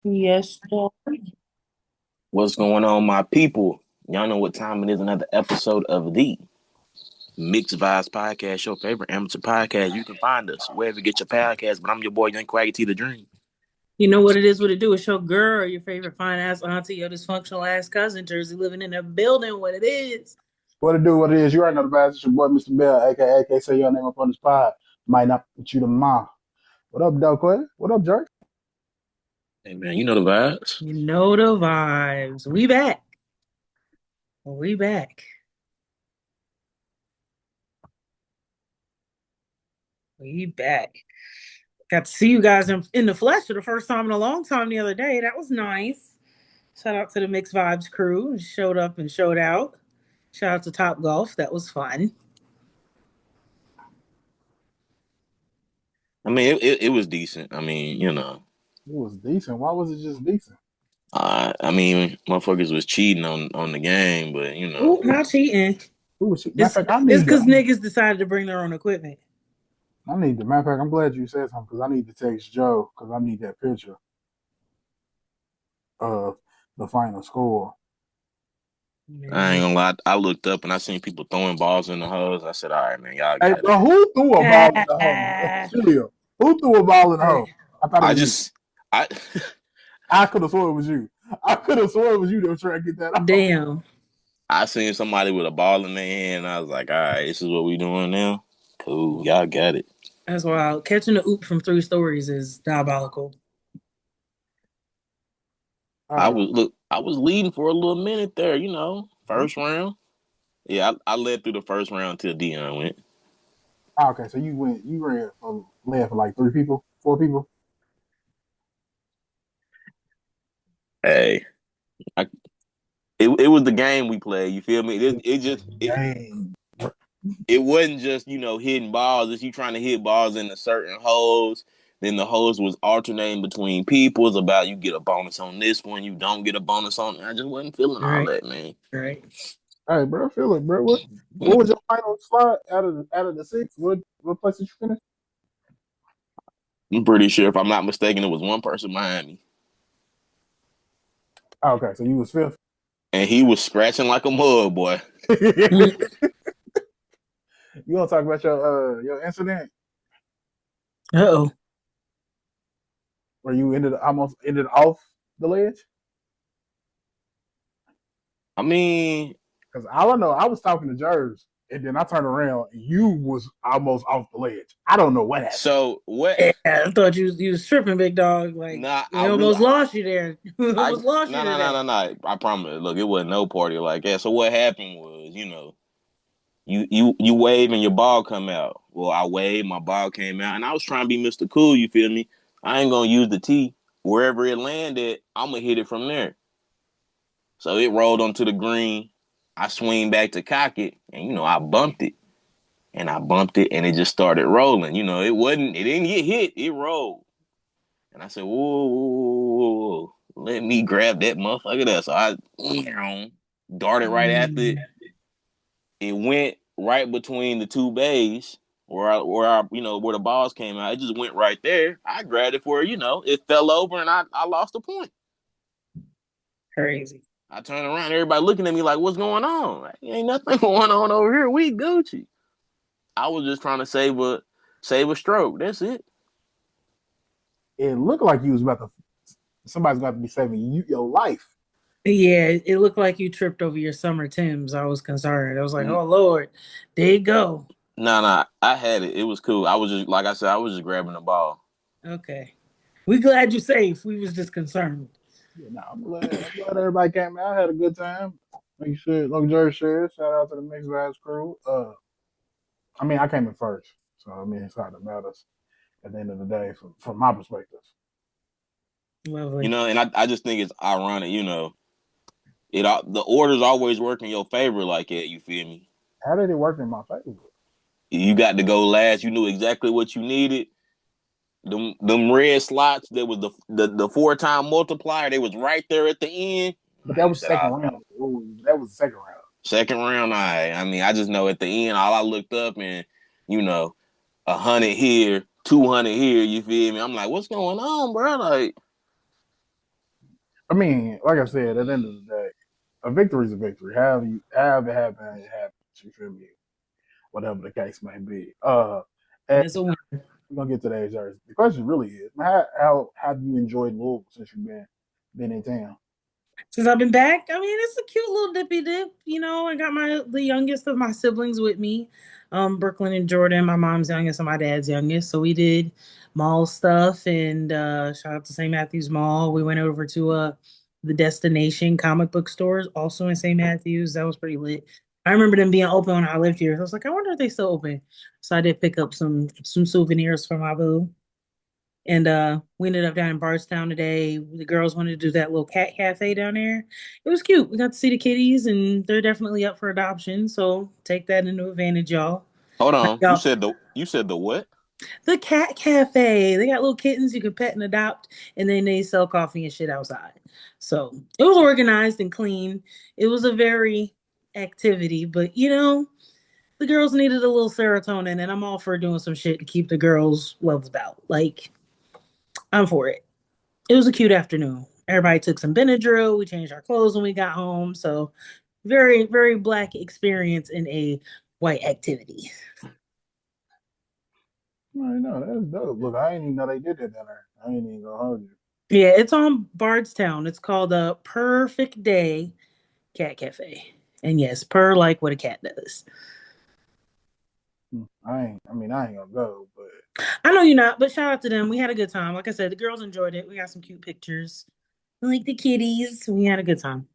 Yes, sir. What's going on, my people? Y'all know what time it is. Another episode of the Mixed Vibes Podcast, your favorite amateur podcast. You can find us wherever you get your podcast. But I'm your boy, Young Quaggy T the Dream. You know what it is, what it do. It's your girl, your favorite fine ass auntie, your dysfunctional ass cousin, Jersey, living in a building. What it is. What it do, what it is, you already know the vibes. It's your boy, Mr. Bell, aka say your name up on the spot. Might not put you to mom. What up, Del Quay? What up, Jerk? Hey man, you know the vibes. You know the vibes. We back. We back. We back. Got to see you guys in the flesh for the first time in a long time the other day. That was nice. Shout out to the Mixed Vibes crew. Showed up and showed out. Shout out to Topgolf. That was fun. I mean, it was decent. I mean, It was decent. Why was it just decent? I mean, motherfuckers was cheating on the game, but Ooh, not cheating. Who was matter of It's fact, it's because niggas decided to bring their own equipment. matter of fact, I'm glad you said something because I need to text Joe because I need that picture of the final score. I ain't Man. gonna lie. I looked up and I seen people throwing balls in the hose. I said, all right, man, y'all Hey, got it. bro, who threw a ball in the hole? Chill. Who threw a ball in the hole? I thought it I was you. just, I I could have sworn it was you. I could have sworn it was you that was trying to get that off. Damn. I seen somebody with a ball in their hand, and I was like, all right, this is what we doing now. Cool, y'all got it. That's wild. Catching the oop from 3 stories is diabolical. All right. I was leading for a little minute there, first round. Yeah, I led through the first round till Dion went. Okay, so you ran for led for like 3 people, 4 people. Hey, I, it was the game we played. You feel me? Dang. It wasn't just hitting balls. It's you trying to hit balls into certain holes. Then the holes was alternating between people. It's about you get a bonus on this one, you don't get a bonus on. I just wasn't feeling all Right. that, man. Right. Hey, bro, feel it, bro. What was your final slot out of the six? What place did you finish? I'm pretty sure, if I'm not mistaken, it was one person behind me, Oh, okay, so you was fifth. and he was scratching like a mug, boy. You Mm. want to talk about your incident Uh-oh. where you almost ended off the ledge? I mean, Because all I know, I was talking to Jerz, and then I turned around, and you was almost off the ledge. I don't know what happened. so what? Yeah, I thought you was tripping, big dog. Like Nah, we almost lost you there. We almost lost you no, no, no, today. no, no. I promise. Look, it wasn't no party like that. So what happened was, you wave and your ball come out. Well, I waved, my ball came out, and I was trying to be Mr. Cool. You feel me? I ain't gonna use the tee. Wherever it landed, I'm gonna hit it from there. So it rolled onto the green. I swing back to cock it, and I bumped it, and I bumped it, and it just started rolling. It didn't get hit. It rolled, and I said, whoa, whoa, whoa, whoa. Let me grab that motherfucker there. So I darted right after it. Mm. It went right between the two bays where the balls came out. It just went right there. I grabbed it for it fell over and I lost a point. Crazy. I turned around, everybody looking at me like, "What's going on? Like, ain't nothing going on over here. We Gucci." I was just trying to save a stroke. That's it. It looked like you was about to. Somebody's got to be saving your life. Yeah, it looked like you tripped over your summer Tims. I was concerned. I was like, N- oh Lord, there you go. Nah, nah. I had it. It was cool. I was just like I said. I was just grabbing the ball. Okay. We glad you're safe. We was just concerned. Yeah, no, I'm glad. I'm glad everybody came out. I had a good time. Like you said, like Jerry said, shout out to the Mixed Vibes crew. I mean, I came in first, so I mean, it's not that matters at the end of the day, from my perspective. Lovely. And I just think it's ironic. The orders always work in your favor like that. You feel me? How did it work in my favor? You got to go last. You knew exactly what you needed. Them red slots. There was the 4-time multiplier. They was right there at the end. But that I was said, second round. Ooh, that was the second round. second round. I mean, I just know at the end, all I looked up and you know, 100 here, 200 here. You feel me? I'm like, what's going on, bro? Like, I mean, like I said, at the end of the day, a victory is a victory. Have it happen, it happens. You feel me? Whatever the case may be. And It's a win. we're gonna get to that jersey. The question really is, how have you enjoyed Louisville since you've been in town? Since I've been back, I mean, it's a cute little dippy dip. I got the youngest of my siblings with me, Brooklyn and Jordan, my mom's youngest and my dad's youngest. So we did mall stuff, and shout out to St. Matthew's Mall. We went over to the Destination comic book stores, also in St. Matthew's. That was pretty lit. I remember them being open when I lived here. I was like, I wonder if they still open. So I did pick up some souvenirs for my boo. And we ended up down in Bardstown today. The girls wanted to do that little cat cafe down there. It was cute. We got to see the kitties, and they're definitely up for adoption. So take that into advantage, y'all. Hold on. You Y'all, said the what? the cat cafe. They got little kittens you can pet and adopt, and then they sell coffee and shit outside. So it was organized and clean. It was a very activity, but the girls needed a little serotonin, and I'm all for doing some shit to keep the girls' levels out. Like, I'm for it. It was a cute afternoon. Everybody took some Benadryl. We changed our clothes when we got home. So very, very black experience in a white activity. I know that's dope. Look, I didn't even know they did that down there. I ain't even gonna hold you. Yeah, it's on Bardstown. It's called a Perfect Day Cat Cafe. And yes, purr like what a cat does. I ain't. I mean, I ain't gonna go, but I know you're not, but shout out to them. We had a good time. Like I said, the girls enjoyed it. We got some cute pictures. Like the kitties. We had a good time.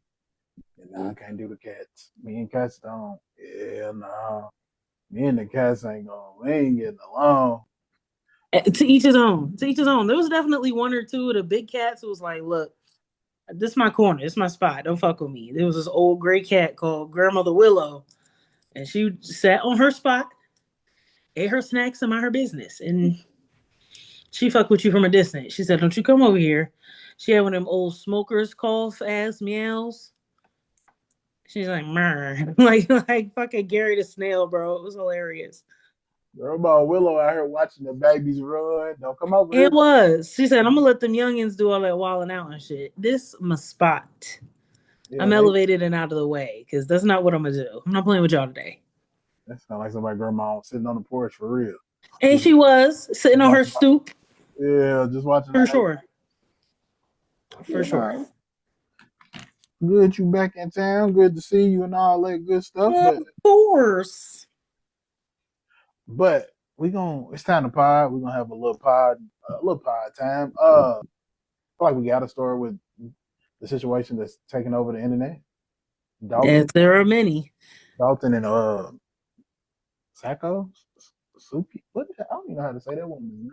nah, I can't do the cats. Me and cats don't. Yeah, nah. Me and the cats ain't going. We ain't getting along. To each his own. To each his own. There was definitely one or two of the big cats who was like, look, this is my corner. This is my spot. Don't fuck with me. There was this old gray cat called Grandmother Willow, and she sat on her spot, ate her snacks, and mind her business. And she fucked with you from a distance. She said, "Don't you come over here." She had one of them old smokers cough ass meows. She's like, "Murr," like fucking Gary the Snail, bro. It was hilarious. Girl, about Willow out here watching the babies run. Don't come over It here. was. She said, "I'm gonna let them youngins do all that wilding out and shit. This my spot. Yeah, I'm they. elevated and out of the way because that's not what I'm gonna do. I'm not playing with y'all today." That sound like somebody grandma sitting on the porch for real. And Just, she was sitting just on her watching. stoop Yeah, just watching for the eight. sure. For Yeah, sure. nah. Good you back in town. Good to see you and all that good stuff. Of But course. but we gonna it's time to pod. We're gonna have a little pod time. I feel like we got to start with the situation that's taking over the internet. Yes, Dalton, there are many. Dalton and Sako, Suki. What I don't even know how to say that woman's name.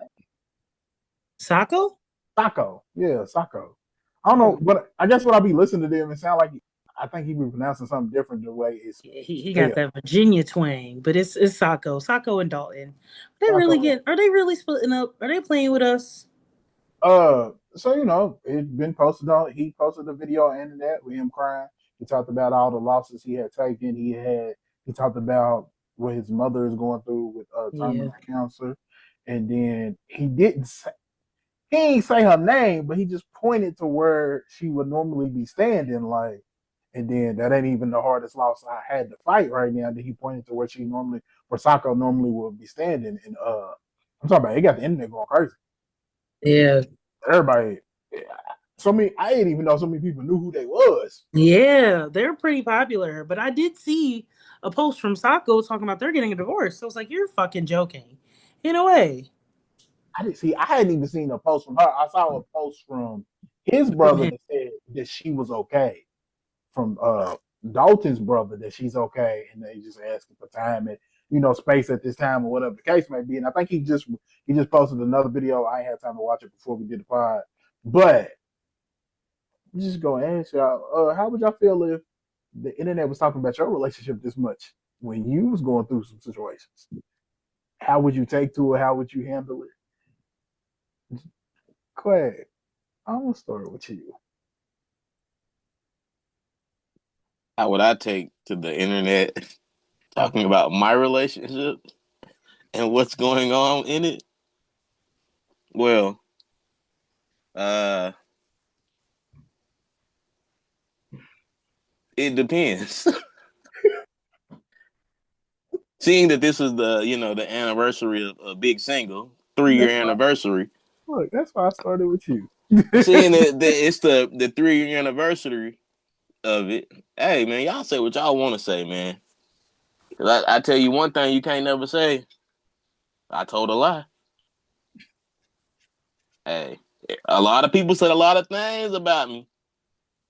Sako? Sako, yeah, Sako. I don't know, Oh, but I guess when I be listening to him, it sound like I think he be pronouncing something different the way it's yeah, he got spelled. that Virginia twang, but it's Sako. Sako and Dalton. Sako. Are they really splitting up? Are they playing with us? So it's been posted on. He posted a video on the internet with him crying. He talked about all the losses he had taken. He talked about what his mother is going through with Yeah. terminal cancer, and then he ain't say her name, but he just pointed to where she would normally be standing, like, and then that ain't even the hardest loss I had to fight right now. Then he pointed to where Sako normally would be standing, and I'm talking about it got the internet going crazy. Yeah. Everybody, so many, I didn't even know so many people knew who they was. Yeah, they're pretty popular. But I did see a post from Sako talking about they're getting a divorce. So I was like, you're fucking joking. In a way. I didn't see. I hadn't even seen a post from her. I saw a post from his From brother him. that said that she was okay. From Dalton's brother that she's okay, and they just asking for time and space at this time or whatever the case may be. And I think he just posted another video. I ain't had time to watch it before we did the pod, but I'm just gonna ask y'all, how would y'all feel if the internet was talking about your relationship this much when you was going through some situations? How would you take to it? How would you handle it? Craig, I'm gonna start with you. How would I take to the internet talking about my relationship and what's going on in it? Well, uh, It depends. Seeing that this is the anniversary of a big single, 3 year That's why. anniversary. Look, that's why I started with you. Seeing that it's the 3 year anniversary of it. Hey man, y'all say what y'all want to say, man. Cause I tell you one thing you can't never say. I told a lie. Hey, a lot of people said a lot of things about me.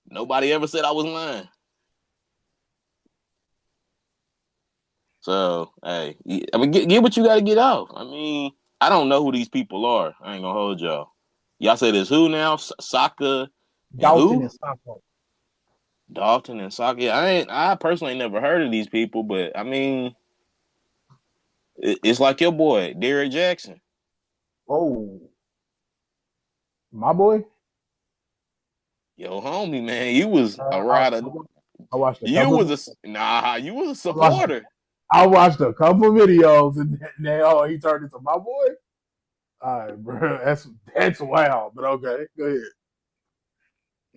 Nobody ever said I was lying. So, hey, I mean, get what you got to get off. I mean, I don't know who these people are. I ain't gonna hold y'all. Y'all say this who now? Saka and Dalton who? and Sako. Dalton and Saka. Yeah, I personally ain't never heard of these people, but I mean, it's like your boy Derrick Jackson. Oh, my boy. Yo, homie, man, you was a I, rider. I watched a You couple. was you was a I watched. supporter. I watched a couple videos, and now he turned into my boy. All right, bro. That's wild. But okay, go ahead.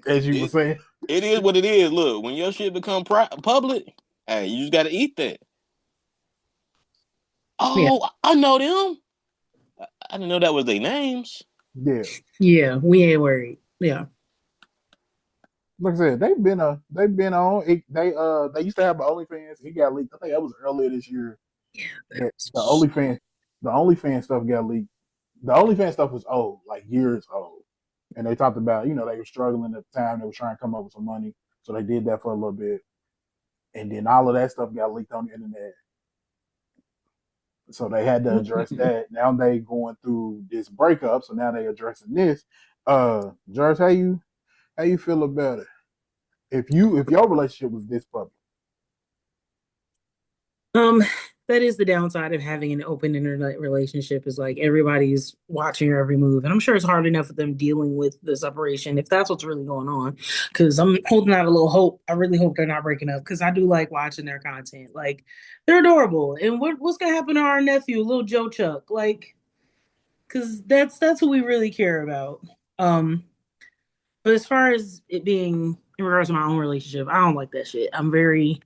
As you were It saying. it is what it is. Look, when your shit become public, hey, you just got to eat that. Yeah. Oh, I know them. I didn't know that was their names. Yeah. Yeah, we ain't worried. Yeah. Like I said, they've been on. They used to have an OnlyFans. It got leaked. I think that was earlier this year. That the OnlyFans stuff got leaked. The OnlyFans stuff was old, like years old. And they talked about, they were struggling at the time. They were trying to come up with some money, so they did that for a little bit. And then all of that stuff got leaked on the internet. So they had to address that. Now they going through this breakup, so now they addressing this. George, how you feel about it? If your relationship was this public. Um, that is the downside of having an open internet relationship is like everybody's watching your every move. And I'm sure it's hard enough for them dealing with the separation if that's what's really going on. Cause I'm holding out a little hope. I really hope they're not breaking up because I do like watching their content. Like they're adorable. And what's gonna happen to our nephew, little Joe Chuck? Like, cause that's who we really care about. Um, but as far as it being in regards to my own relationship, I don't like that shit. I'm very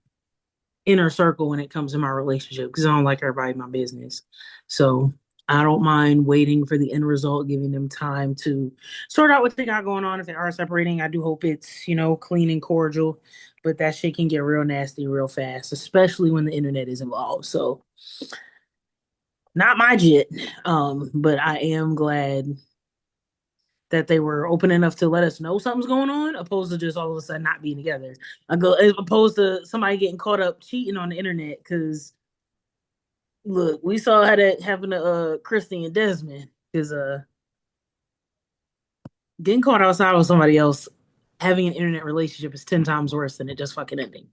inner circle when it comes to my relationship because I don't like everybody in my business. So I don't mind waiting for the end result, giving them time to sort out what they got going on. If they are separating, I do hope it's, clean and cordial. But that shit can get real nasty real fast, especially when the internet is involved. So not my jit. But I am glad that they were open enough to let us know something's going on, opposed to just all of a sudden not being together. As opposed to somebody getting caught up cheating on the internet because look, we saw how that happened to Christy and Desmond. Because getting caught outside with somebody else, having an internet relationship is 10 times worse than it just fucking ending.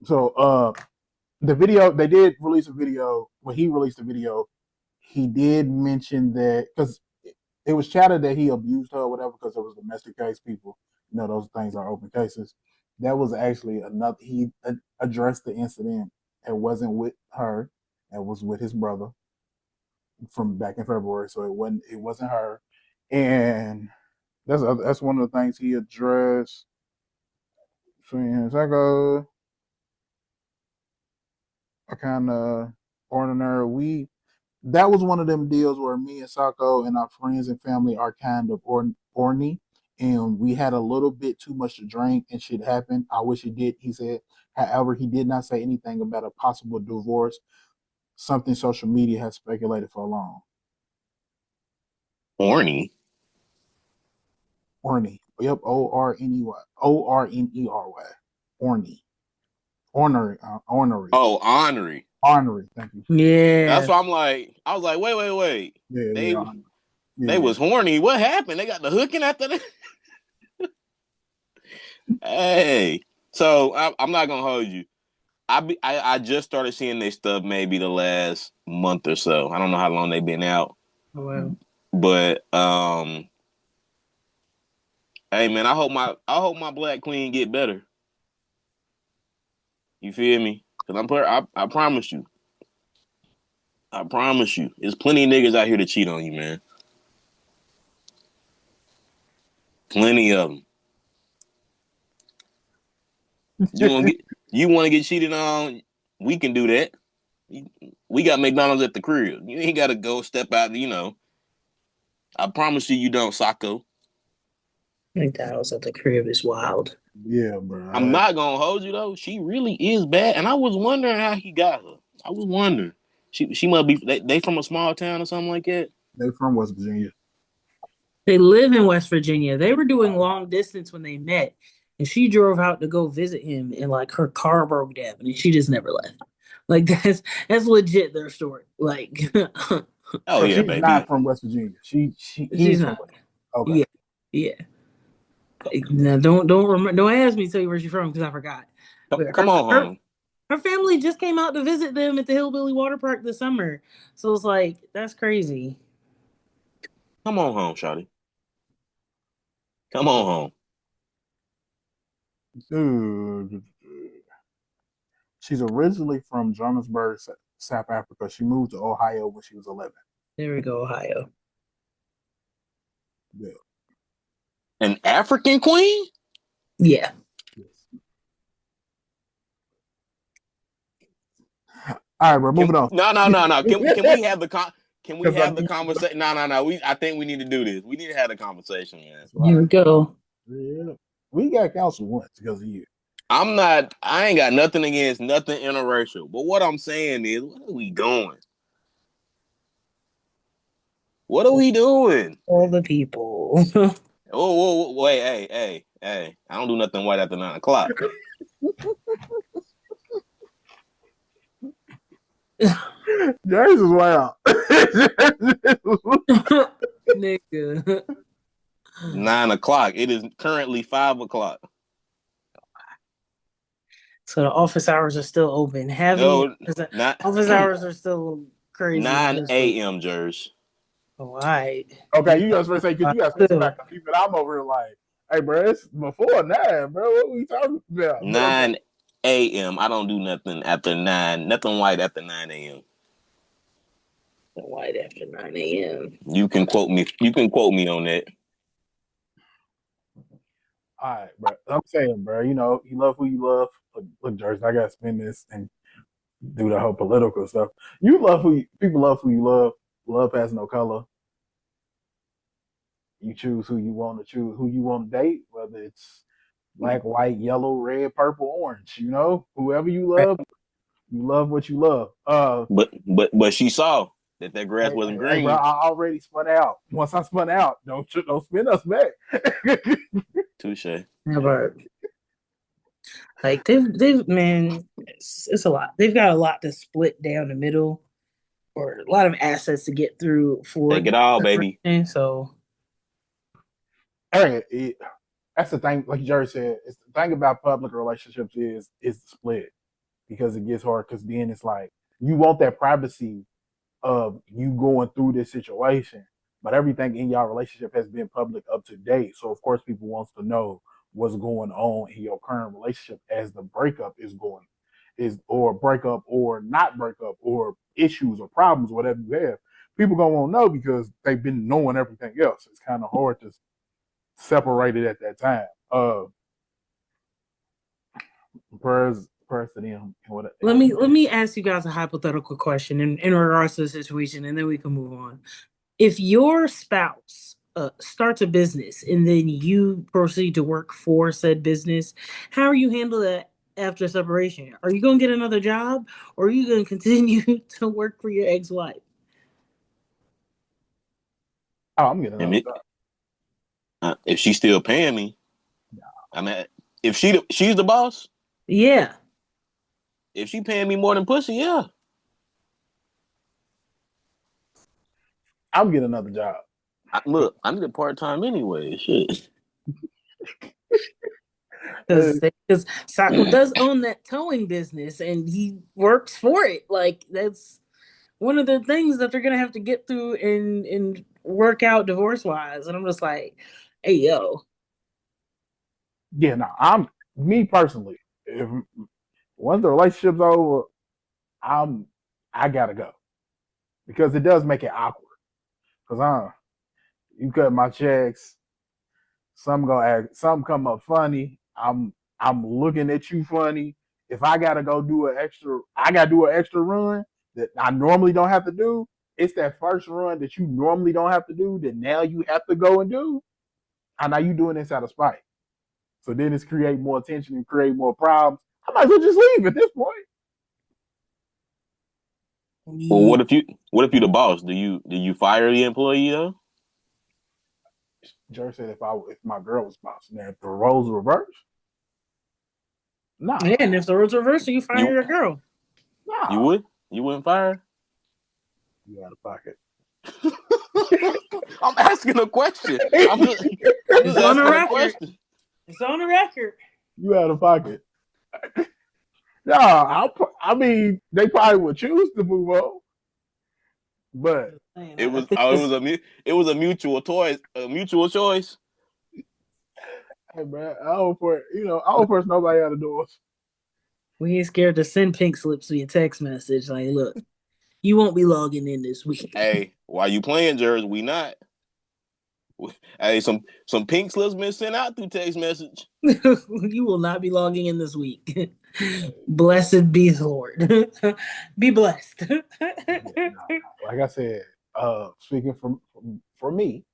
So the video, they did release a video. When he released the video, he did mention that because it was chatted that he abused her or whatever because it was domestic case people. Those things are open cases. That was actually another. He addressed the incident. It wasn't with her. It was with his brother from back in February. So it wasn't her. And that's one of the things he addressed. So I go, I kind of ordinary. That was one of them deals where me and Sako and our friends and family are kind of orny, and we had a little bit too much to drink, and shit happened. I wish he did. He said, however, he did not say anything about a possible divorce. Something social media has speculated for long. Horny. Orny. Yep. ORNEY. Orny. Ornery. Ornery. Oh, Henri. Ornery. Thank you. That's Yeah. why I was like, wait. Yeah. They Yeah. they Yeah. was horny. What happened? They got the hooking after that. Hey, so I'm not gonna hold you. I just started seeing their stuff maybe the last month or so. I don't know how long they've been out, Oh, well. but hey man, I hope my black queen get better. You feel me? Cause I promise you, there's plenty of niggas out here to cheat on you, man. Plenty of them. You want to get cheated on? We can do that. We got McDonald's at the crib. You ain't got to go step out. I promise you don't, Sako. McDonald's at the crib is wild. Yeah, I'm bro. not gonna hold you though. She really is bad, and I was wondering how he got her. I was wondering. She must be they from a small town or something like that. They from West Virginia. They live in West Virginia. They were doing long distance when they met, and she drove out to go visit him, and like her car broke down, and she just never left. Like that's legit their story. Like Oh So yeah, she's not baby. from West Virginia. she's He's from not. West. Okay. Yeah, yeah. Now don't ask me to tell you where she's from because I forgot. Come, But come on her home. her family just came out to visit them at the Hillbilly Water Park this summer, so it's like that's crazy. Come on home, Shawty. Come on home. Dude, she's originally from Johannesburg, South Africa. She moved to Ohio when she was 11. There we go, Ohio. Yeah. An African queen? Yeah. Yes. All right, bro. Can Moving on. no. Can we have the can we Because I have the need conversation? No. I think we need to do this. We need to have the conversation, man. that's Here right. we go. Yeah. We got council once because of you. I ain't got nothing against nothing interracial. But what I'm saying is, what are we doing? What are we doing? All the people. Wait, hey. I don't do nothing white after 9 o'clock. James is wild. Nigga. 9 o'clock. It is currently 5 o'clock. So the office hours are still open. Having No, not office hours are still crazy in 9 this week. a.m. Jers. All right. Okay, you guys first say because you got to spend some Still. back on me, but I'm over here like, hey, bro, it's before 9, bro. What are we talking about? But okay. 9 a.m. I don't do nothing after 9. Nothing white after 9 a.m. White after 9 a.m. You can quote me. You can quote me on that. All right, bro. I'm saying, bro, you love who you love. Look, Jersey, I got to spend this and do the whole political stuff. People love who you love. Love has no color. You choose who you want to choose, who you want to date, whether it's black, white, yellow, red, purple, orange. Whoever Right. you love what you love. But she saw that grass Hey, wasn't hey, bro, green. I already spun out. Once I spun out, don't spin us back. Touche. Never. Like they've man, it's a lot. They've got a lot to split down the middle, or a lot of assets to get through Take for it all, baby. separation. So Hey, that's the thing. Like Jerry said, it's the thing about public relationships is the split because it gets hard. Because then it's like you want that privacy of you going through this situation, but everything in your relationship has been public up to date. So of course, people wants to know what's going on in your current relationship as the breakup is going, is or breakup or not breakup or issues or problems, whatever you have. People gonna want to know because they've been knowing everything else. It's kind of hard to separate it at that time. Prayers to them. let me ask you guys a hypothetical question in regards to the situation, and then we can move on. If your spouse starts a business and then you proceed to work for said business, how are you handle that after separation? Are you gonna get another job, or are you gonna continue to work for your ex-wife? Oh, I'm getting And another job. if she's still paying me, I mean, if she's the boss, Yeah. if she paying me more than pussy, yeah. I'm getting another job. Look, I need a part time anyway. Shit. Because Sako does own that towing business and he works for it. Like that's one of the things that they're gonna have to get through and work out divorce wise. And I'm just like, hey yo, Yeah, no, I'm me personally. If once the relationship's over, I'm I gotta go because it does make it awkward. Cause you cut my checks, some come up funny. I'm looking at you funny. If I gotta go do I gotta do an extra run that I normally don't have to do. It's that first run that you normally don't have to do that now you have to go and do. And now you doing this out of spite. So then it's create more tension and create more problems. I might as well just leave at this point. Well, Yeah. what if you the boss? Do you fire the employee though? Jerry said if my girl was boss, now if the roles reverse, nah, And if the roles reverse, you fire You your girl. you nah, would you wouldn't fire? you out of pocket. I'm asking a question. I'm It's just on the asking a record. question. It's on the record. You out of pocket. Nah, I mean they probably would choose to move on, but Man, It I was think oh, this, it was a mutual choice. hey man, I don't force nobody out of doors. we ain't scared to send pink slips via text message. Like, look, you won't be logging in this week. Hey, why you playing, Jers? We not. Hey, some pink slips been sent out through text message. You will not be logging in this week. Blessed be the Lord. Be blessed. Yeah, nah, like I said, speaking for me,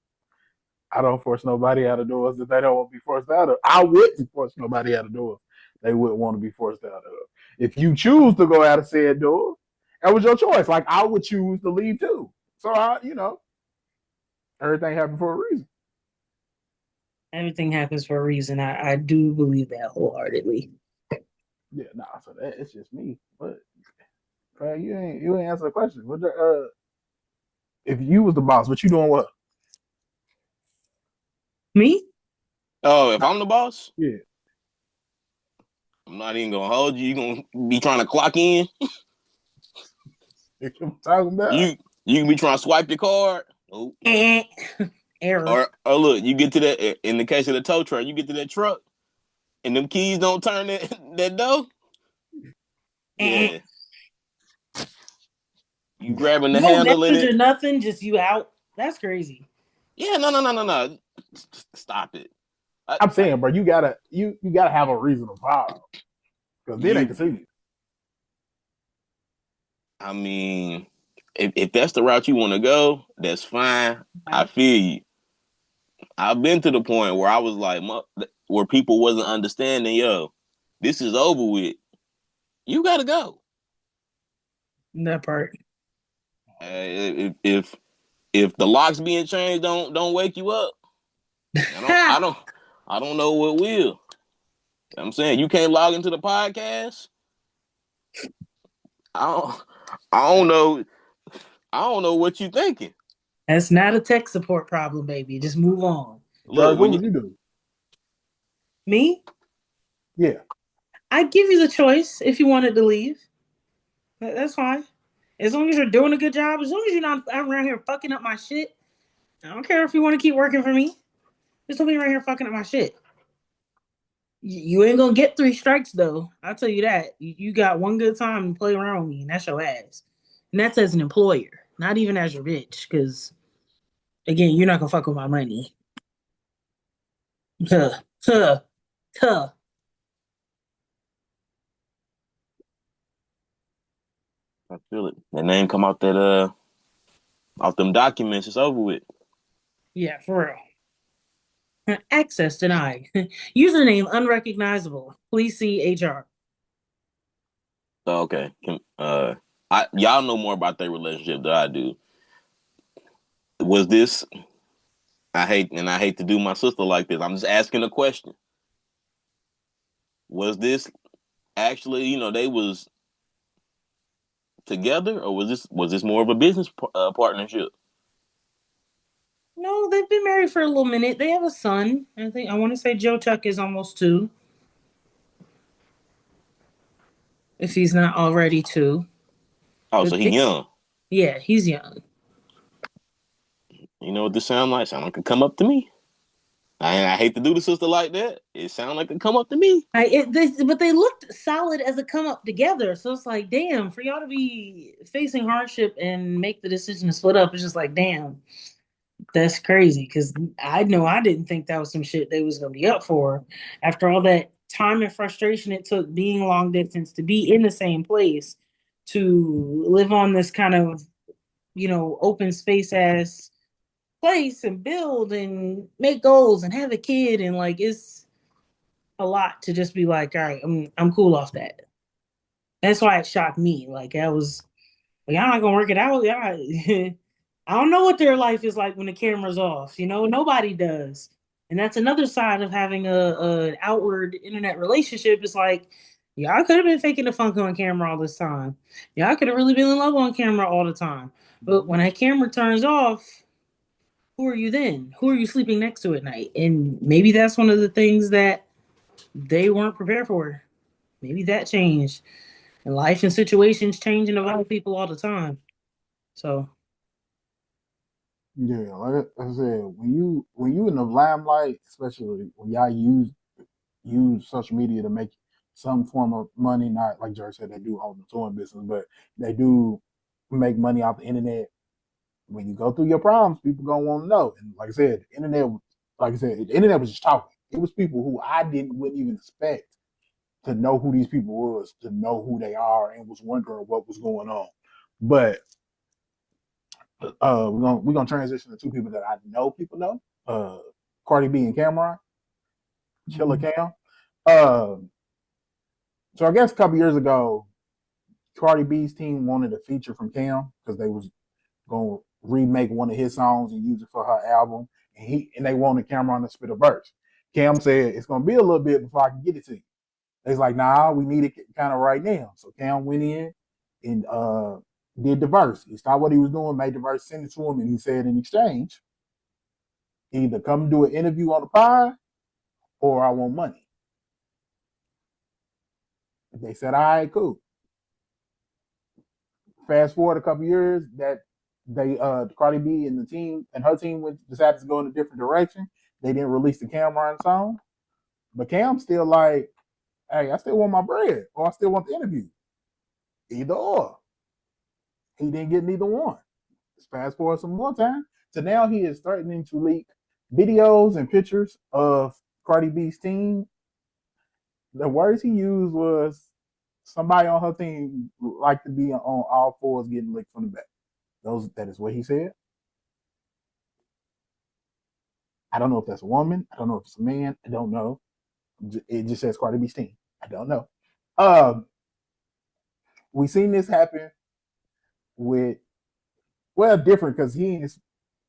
I don't force nobody out of doors that they don't want to be forced out of. I wouldn't force nobody out of doors they wouldn't want to be forced out of. If you choose to go out of said door, that was your choice. Like I would choose to leave too. So everything happened for a reason. Everything happens for a reason. I do believe that wholeheartedly. Yeah, nah. So it's just me. But you ain't answer the question. If you was the boss, what you doing? What? Me? Oh, if I'm the boss, Yeah, I'm not even gonna hold you. You gonna be trying to clock in. you know what I'm talking about. You can be trying to swipe your card. Oh, Error. or look, you get to that in the case of the tow truck, you get to that truck and them keys don't turn that door. Yeah, you grabbing the No handle in message or it. nothing, just you out. That's crazy. Yeah, no. Stop it. I, I'm saying, bro, you gotta have a reason to file because then they can you, sue you. I mean, if that's the route you want to go, that's fine. I Out. feel you. I've been to the point where I was like, where people wasn't understanding. Yo, this is over with. You gotta go. That part. If the locks being changed don't wake you up, I don't I don't I don't know what will. I'm saying you can't log into the podcast. I don't I don't know I don't know what you thinking. That's not a tech support problem, baby. Just move on. George, Look, what when you would you do? Me? Yeah, I'd give you the choice if you wanted to leave. That's fine. As long as you're doing a good job, as long as you're not around here fucking up my shit, I don't care if you want to keep working for me. Just don't be around here fucking up my shit. You ain't gonna get 3 strikes though. I'll tell you that. You got one good time to play around with me, and that's your ass. And that's as an employer, not even as your bitch. Because again, you're not gonna fuck with my money. Huh, huh, huh. I feel it. The name come out that off them documents, it's over with. Yeah, for real. Access denied. Username unrecognizable. Please see HR. So, okay. Y'all know more about their relationship than I do. Was this I hate to do my sister like this. I'm just asking a question. Was this actually, they was together, or was this more of a business partnership? No, they've been married for a little minute. They have a son. I want to say Joe Chuck is almost 2, if he's not already 2. Oh, so But he young. yeah, he's young. You know what this sound like? Sound like it come up to me. I hate to do the sister like that. It sound like it come up to me. But they looked solid as a come up together. So it's like, damn, for y'all to be facing hardship and make the decision to split up, it's just like, damn, that's crazy. Because I know I didn't think that was some shit they was gonna be up for after all that time and frustration it took being long distance to be in the same place to live on this kind of, open space ass place and build and make goals and have a kid and like it's a lot to just be like, all right, I'm cool off that. That's why it shocked me. Like I was like, y'all not gonna work it out. Y'all, I don't know what their life is like when the camera's off. Nobody does. And that's another side of having a outward internet relationship. Is like, y'all could have been faking the funk on camera all this time. Y'all could have really been in love on camera all the time. But when that camera turns off, who are you then? Who are you sleeping next to at night? And maybe that's one of the things that they weren't prepared for. Maybe that changed. And life and situations change and evolve people all the time. So Yeah, like I said, when you in the limelight, especially when y'all use social media to make some form of money, not like Jerry said they do own the touring business, but they do make money off the internet. When you go through your problems, people gonna want to know. And like I said, the internet, like I said, the internet was just talking. It was people who I didn't wouldn't even expect to know who these people was, to know who they are, and was wondering what was going on. But we're gonna transition to two people that I know people know. Cardi B and Cameron, Chilla Cam. Uh, so I guess a couple years ago, Cardi B's team wanted a feature from Cam because they was gonna remake one of his songs and use it for her album, and they wanted Cameron to spit a verse. Cam said it's gonna be a little bit before I can get it to you. It's like, nah, we need it kind of right now. So Cam went in and did the verse. He stopped what he was doing, made the verse, sent it to him, and he said in exchange, either come do an interview on the pod or I want money. They said, all right, cool. Fast forward a couple years, that they Cardi B and the team and her team decided to go in a different direction. They didn't release the Cameron song, but Cam's still like, hey, I still want my bread, or I still want the interview. Either or. He didn't get neither one. Let's fast forward some more time. So now he is threatening to leak videos and pictures of Cardi B's team. The words he used was somebody on her team like to be on all fours getting licked from the back. That is what he said. I don't know if that's a woman. I don't know if it's a man. I don't know. It just says Cardi B's team. I don't know. Um, we seen this happen with different because he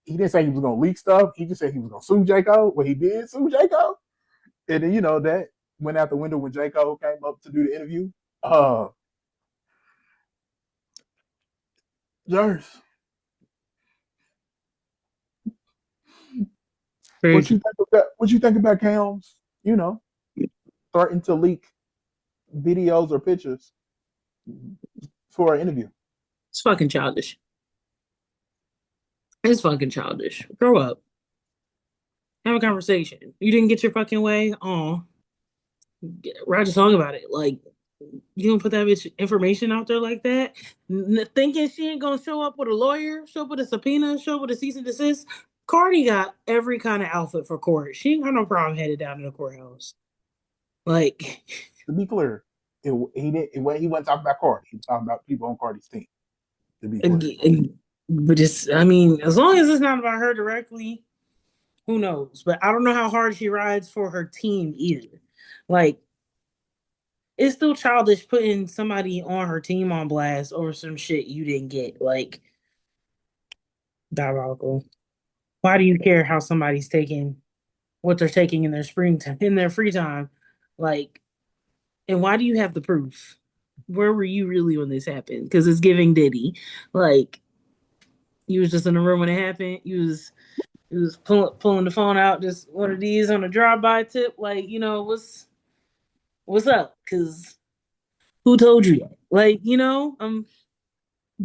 didn't say he was gonna leak stuff. He just said he was gonna sue J. Cole. Well, he did sue J. Cole. And then that went out the window when J. Cole came up to do the interview. Jers, what crazy. you think about Cam's, starting to leak videos or pictures for an interview? It's fucking childish. It's fucking childish. Grow up. Have a conversation. You didn't get your fucking way. Oh, write a song about it. Like you don't put that bitch information out there like that, thinking she ain't gonna show up with a lawyer, show up with a subpoena, show up with a cease and desist. Cardi got every kind of outfit for court. She ain't got no problem headed down to the courthouse. Like, To be clear, he didn't. When he wasn't talking about Cardi, he was talking about people on Cardi's team. To be clear, but it's. I mean, as long as it's not about her directly, who knows? But I don't know how hard she rides for her team either. Like, it's still childish putting somebody on her team on blast over some shit you didn't get. Like, diabolical. Why do you care how somebody's taking what they're taking in their spring time, in their free time? Like, and why do you have the proof? Where were you really when this happened? Because it's giving Diddy. Like, you was just in the room when it happened. You was pulling the phone out, just one of these on a drive-by tip. Like, what's up? Because who told you that? Like,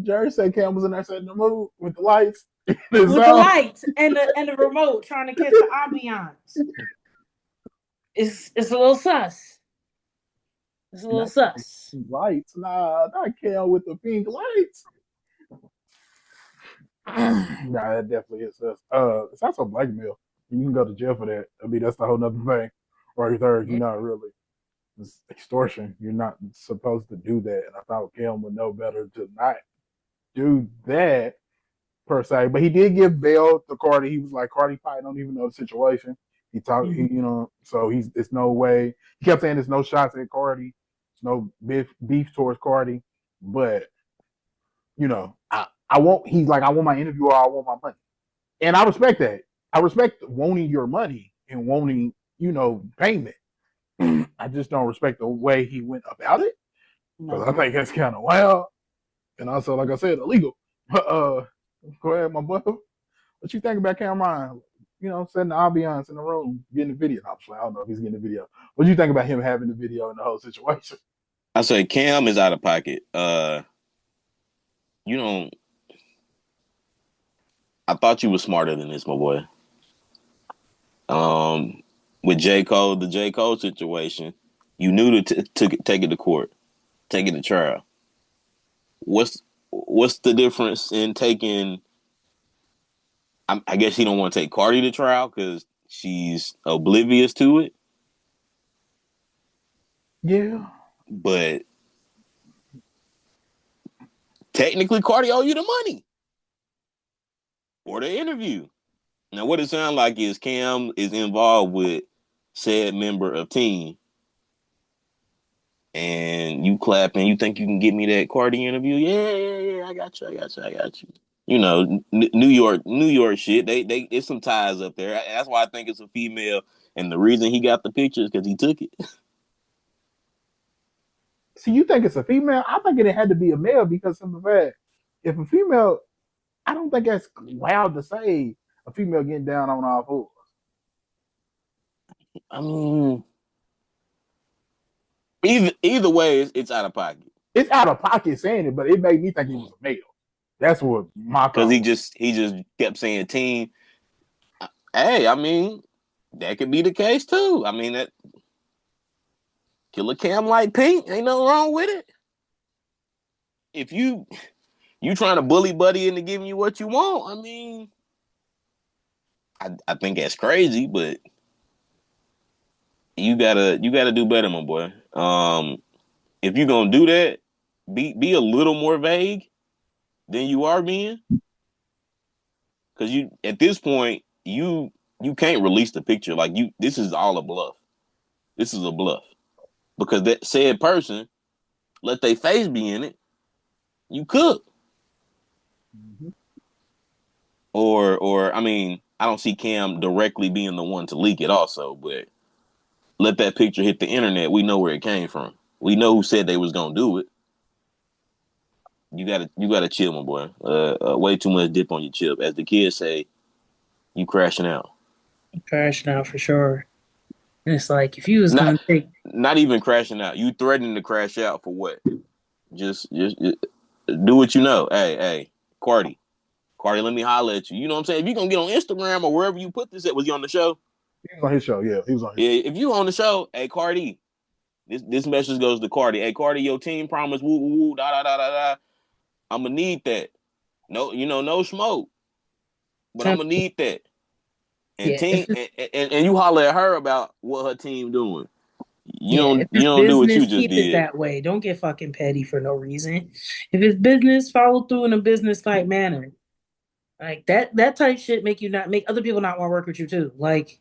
Jerry said Cam was in there setting the mood with the lights and the with the sound. lights and the remote trying to catch the ambiance. It's a little sus. It's a little Not sus. lights, nah, not Cam with the pink lights. Nah, that definitely is us. It's also blackmail. You can go to jail for that. I mean, that's the whole nother thing, right there. You're not really. It's extortion. You're not supposed to do that. And I thought Cam would know better to not do that per se. But he did give bail to Cardi. He was like, Cardi probably don't even know the situation. He talked, Mhm. so it's no way. He kept saying there's no shots at Cardi, there's no beef towards Cardi, but I want. He's like, I want my interview or I want my money, and I respect that. I respect wanting your money and wanting payment. I just don't respect the way he went about it because I No. think that's kind of wild and also, like I said, illegal. Go ahead, my boy. What you think about Cameron? Setting the ambiance in the room, getting the video. I don't know if he's getting the video. What do you think about him having the video and the whole situation? I say Cam is out of pocket. You don't. I thought you were smarter than this, my boy. Um, with J Cole, the J Cole situation, you knew to take it to court, take it to trial. What's the difference in taking? I guess he don't want to take Cardi to trial because she's oblivious to it. Yeah. But technically, Cardi owe you the money for the interview. Now, what it sounds like is Cam is involved with said member of team, and you clapping. You think you can get me that Cardi interview? Yeah, yeah, yeah. I got you. I got you. I got you. New York shit. They it's some ties up there. That's why I think it's a female, and the reason he got the picture is because he took it. See, you think it's a female? I think it had to be a male because of the fact if a female, I don't think that's wild to say a female getting down on all fours. I mean, either way, it's out of pocket It's out of pocket saying it, but it made me think it was a male. That's what my because thought was. he just kept saying team. Hey, I mean, that could be the case too. I mean that Killer Cam like pink, ain't nothing wrong with it. If you trying to bully Buddy into giving you what you want, I mean, I think that's crazy, but you gotta do better, my boy. If you're gonna do that, be a little more vague than you are being, because you at this point you can't release the picture like you. This is all a bluff. This is a bluff because that said person let their face be in it. You cook Mm-hmm. or I mean, I don't see Cam directly being the one to leak it also, but let that picture hit the internet. We know where it came from. We know who said they was gonna do it. You gotta chill, my boy. Way too much dip on your chip. As the kids say, you crashing out. Crashing out for sure. And it's like if you was Not gonna take not even crashing out. You threatening to crash out for what? Just do what you know. Hey, Cardi. Cardi, let me holler at you. You know what I'm saying? If you gonna get on Instagram or wherever you put this at, was you on the show? He was on his show. Yeah, he was on his Yeah, show. if you on the show, hey Cardi, this message goes to Cardi. Hey Cardi, your team promised woo woo woo da da da da da. I'm gonna need that. No, no smoke, but I'm temp, gonna need that. And yeah, team and you holler at her about what her team doing. You if don't you it's don't do what you business, just keep it did. that way. Don't get fucking petty for no reason. If it's business, follow through in a business type manner. Like that type shit make you not make other people not want to work with you too. Like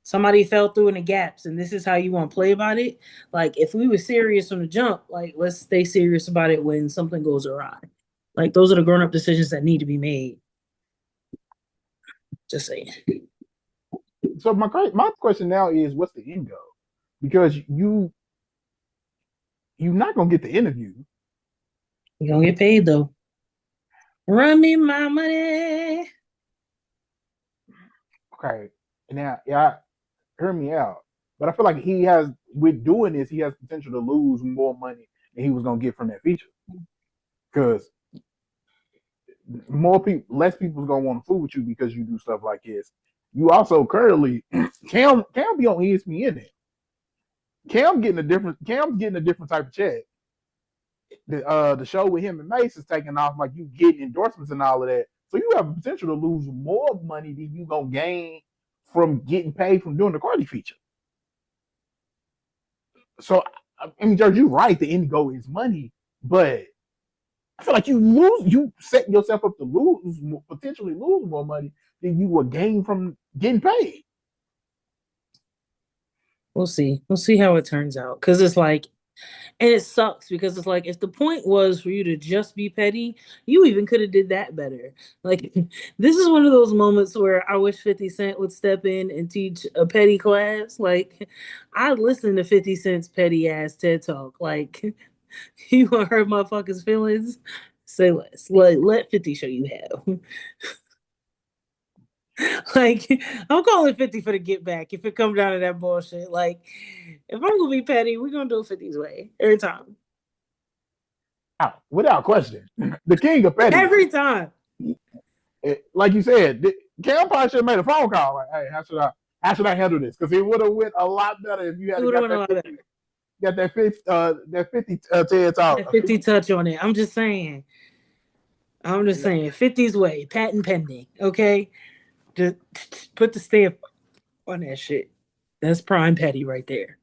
somebody fell through in the gaps and this is how you want to play about it. Like if we were serious from the jump, like let's stay serious about it when something goes awry. Like those are the grown up decisions that need to be made. Just saying. So my question now is, what's the end goal? Because you're not gonna get the interview. You gonna get paid though. Run me my money. Okay, now yeah, hear me out. But I feel like he has with doing this, he has potential to lose more money than he was gonna get from that feature. Because more people, less people's gonna want to fool with you because you do stuff like this. You also currently Cam be on ESPN. It. Cam's getting a different type of check. The show with him and Mace is taking off like you get endorsements and all of that. So you have a potential to lose more money than you gonna gain from getting paid from doing the Cardi feature. So I mean, George, you're right. The end goal is money, but I feel like you set yourself up to potentially lose more money than you will gain from getting paid. We'll see. We'll see how it turns out. Because it's like, and it sucks because it's like if the point was for you to just be petty, you even could have did that better. Like this is one of those moments where I wish 50 Cent would step in and teach a petty class. Like I listened to 50 Cent's petty ass TED talk. Like you want to hurt motherfuckers' feelings? Say less. Let 50 show you how. Like I'm calling 50 for the get back if it comes down to that bullshit. Like if I'm gonna be petty, we're gonna do it 50's way every time. Without question, the king of petty. Every time. Like you said, Cam probably should have made a phone call. Like, hey, how should I handle this? Because it would have went a lot better if you It had would have got went a that lot 50, better. got that 50 TED talk. That 50 touch on it. I'm just saying. 50's way, patent pending. Okay, just put the stamp on that shit. That's prime petty right there.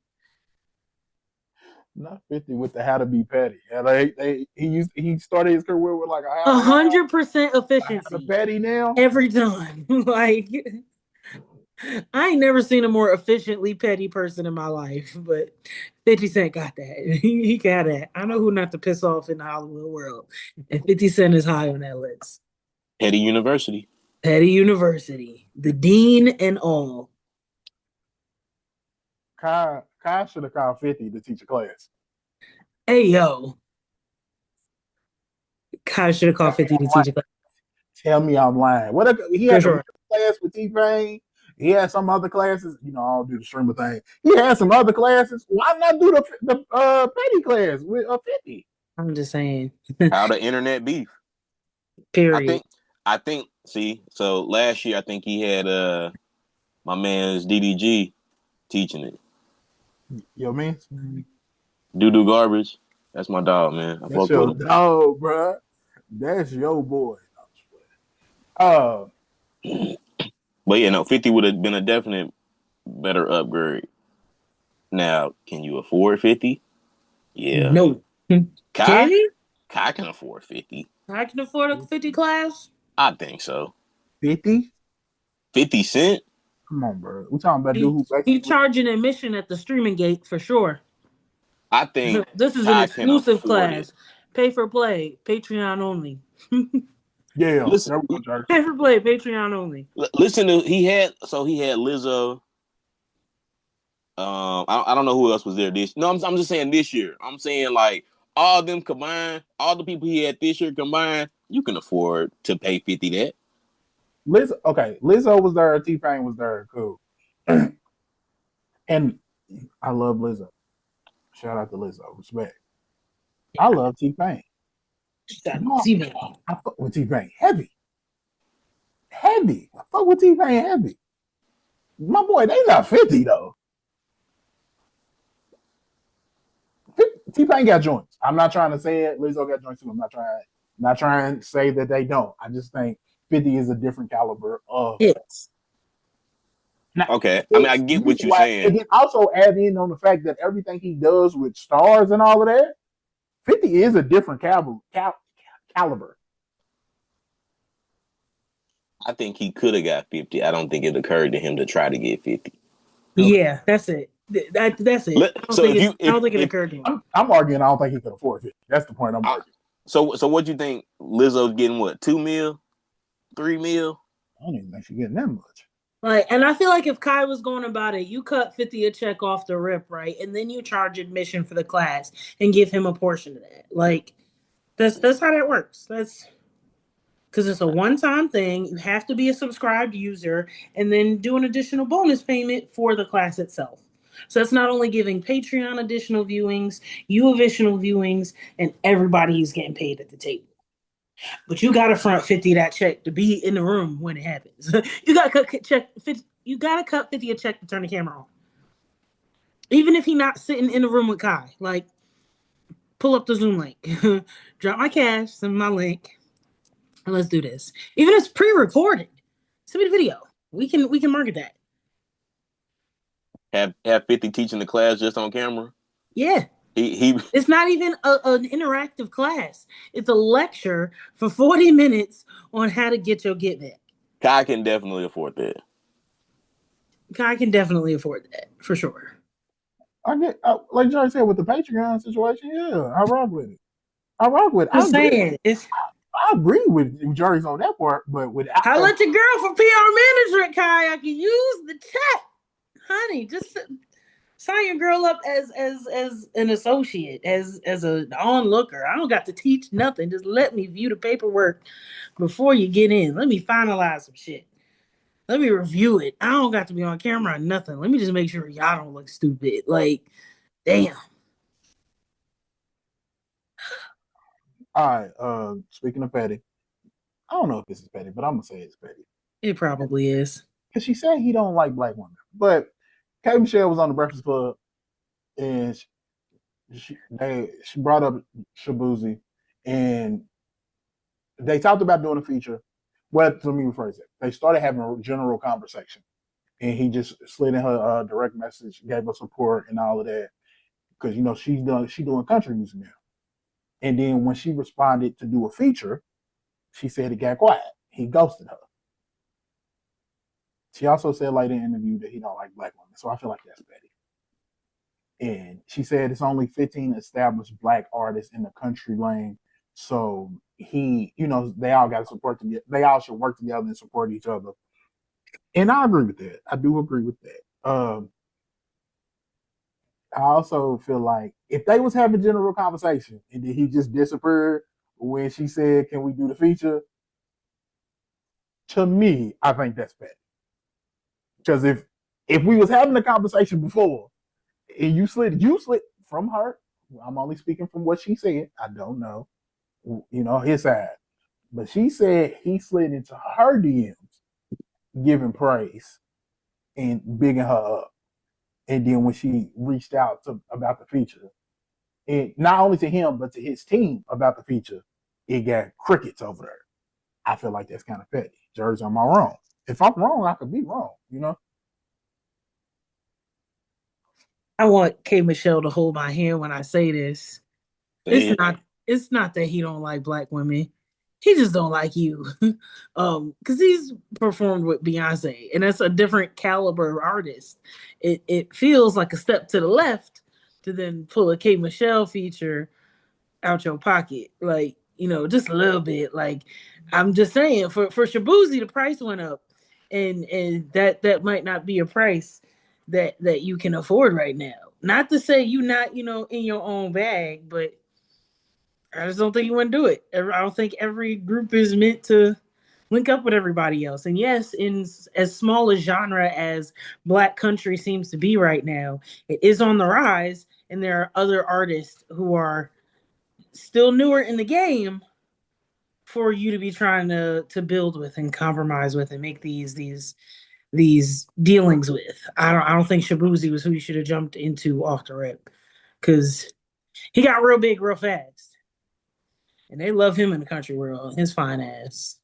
Not 50 with the how to be petty. And he started his career with like a how to lie, 100% a how to efficiency petty now. every time. Like I ain't never seen a more efficiently petty person in my life, but 50 Cent got that. He got that. I know who not to piss off in the Hollywood world. And 50 Cent is high on that list. Petty University. Petty University, the dean and all. Kai should have called 50 to teach a class. Hey yo, Kai should have called 50 to teach a class. Tell me I'm lying. What he For had the sure. class with T-Pain. He had some other classes. You know, I don't do the streamer thing. He had some other classes. Why not do the petty class with a 50? I'm just saying. How the internet beef. I Period. think see, so last year I think he had my man's DDG teaching it. Yo, man. Doo garbage. That's my dog, man. I That's fuck with your him. dog, bro. That's your boy. Uh, But yeah, no, 50 would have been a definite better upgrade. Now, can you afford 50? Yeah. No. Can Kai? he? Kai can afford 50. I can afford a 50 class. I think so. 50? 50 Cent? Come on, bro. We talking about dude who He basically charging admission at the streaming gate for sure. I think This is an Kai can exclusive afford it. class. Pay for play, Patreon only. yeah. Listen, There we go, Jerry. Pay for play, Patreon only. listen to he had Lizzo. I don't know who else was there this. No, I'm just saying this year. I'm saying like all of them combined, all the people he had this year combined, you can afford to pay 50 that. Lizzo was there. T-Pain was there. Cool. And I love Lizzo. Shout out to Lizzo. Respect. I love T-Pain. No, I fuck with T-Pain heavy. Heavy. I fuck with T-Pain heavy. My boy, they not 50 though. T-Pain got joints. I'm not trying to say it. Lizzo got joints too. I'm not trying to say that they don't. I just think 50 is a different caliber of. Yes. Now, okay. I mean, I get what you're saying. And then also add in on the fact that everything he does with stars and all of that, 50 is a different caliber. I think he could have got 50. I don't think it occurred to him to try to get 50. Yeah, that's it. That's it. I don't think it occurred to him. I'm arguing I don't think he could afford 50. That's the point I'm arguing. So what do you think? Lizzo's getting what, 2 mil? 3 mil? I don't even think she's getting that much. Like, and I feel like if Kai was going about it, you cut 50 a check off the rip, right? And then you charge admission for the class and give him a portion of that. Like, that's how that works. That's because it's a one-time thing. You have to be a subscribed user and then do an additional bonus payment for the class itself. So that's not only giving Patreon additional viewings, you additional viewings, and everybody's getting paid at the table. But you gotta front 50 that check to be in the room when it happens. You gotta cut 50 a check to turn the camera on. Even if he's not sitting in the room with Kai. Like, pull up the Zoom link. Drop my cash, send my link, and let's do this. Even if it's pre-recorded. Send me the video. We can market that. Have 50 teaching the class just on camera? Yeah. He It's not even an interactive class. It's a lecture for 40 minutes on how to get your get back. Kai can definitely afford that. I can definitely afford that for sure. I get like Jerry said with the Patreon situation. Yeah, I rock with it. I rock with it. I Just agree. saying, it's I agree with Jerry's on that part, but without I let your girl for PR management, Kai. I can use the chat, honey. Just sign your girl up as an associate, as an onlooker. I don't got to teach nothing. Just let me view the paperwork before you get in. Let me finalize some shit. Let me review it. I don't got to be on camera or nothing. Let me just make sure y'all don't look stupid. Like, damn. all right. Speaking of petty, I don't know if this is petty, but I'm gonna say it's petty It probably is. because she said he don't like black women, but K Michelle was on the Breakfast Club and she brought up Shabuzi and they talked about doing a feature. Well, let me rephrase it. They started having a general conversation, and he just slid in her direct message, gave her support and all of that because she doing country music now. And then when she responded to do a feature, she said it got quiet. He ghosted her. She also said later in the interview that he don't like black women, so I feel like that's petty. And she said it's only 15 established black artists in the country lane. So they all got to support together. They all should work together and support each other. And I agree with that. I do agree with that. I also feel like if they was having general conversation and then he just disappeared when she said, "Can we do the feature?" To me, I think that's bad. Because if we was having a conversation before and you slid from her. I'm only speaking from what she said. I don't know, his side. But she said he slid into her DMs, giving praise and bigging her up. And then when she reached out about the feature, and not only to him but to his team about the feature, it got crickets over there. I feel like that's kind of petty. Jersey, am I wrong? If I'm wrong, I could be wrong. I want K Michelle to hold my hand when I say this. It's They, not it's not that he don't like black women. He just don't like you. Because he's performed with Beyonce and that's a different caliber artist. It feels like a step to the left to then pull a K Michelle feature out your pocket. Like, just a little bit. Like, I'm just saying, for Shabuzi, the price went up. And that might not be a price that you can afford right now. Not to say you not, in your own bag, but I just don't think you want to do it. I don't think every group is meant to link up with everybody else. And yes, in as small a genre as Black country seems to be right now, it is on the rise, and there are other artists who are still newer in the game for you to be trying to build with and compromise with and make these dealings with. I don't think Shabuzi was who you should have jumped into off the rip because he got real big real fast, and they love him in the country world. His fine ass.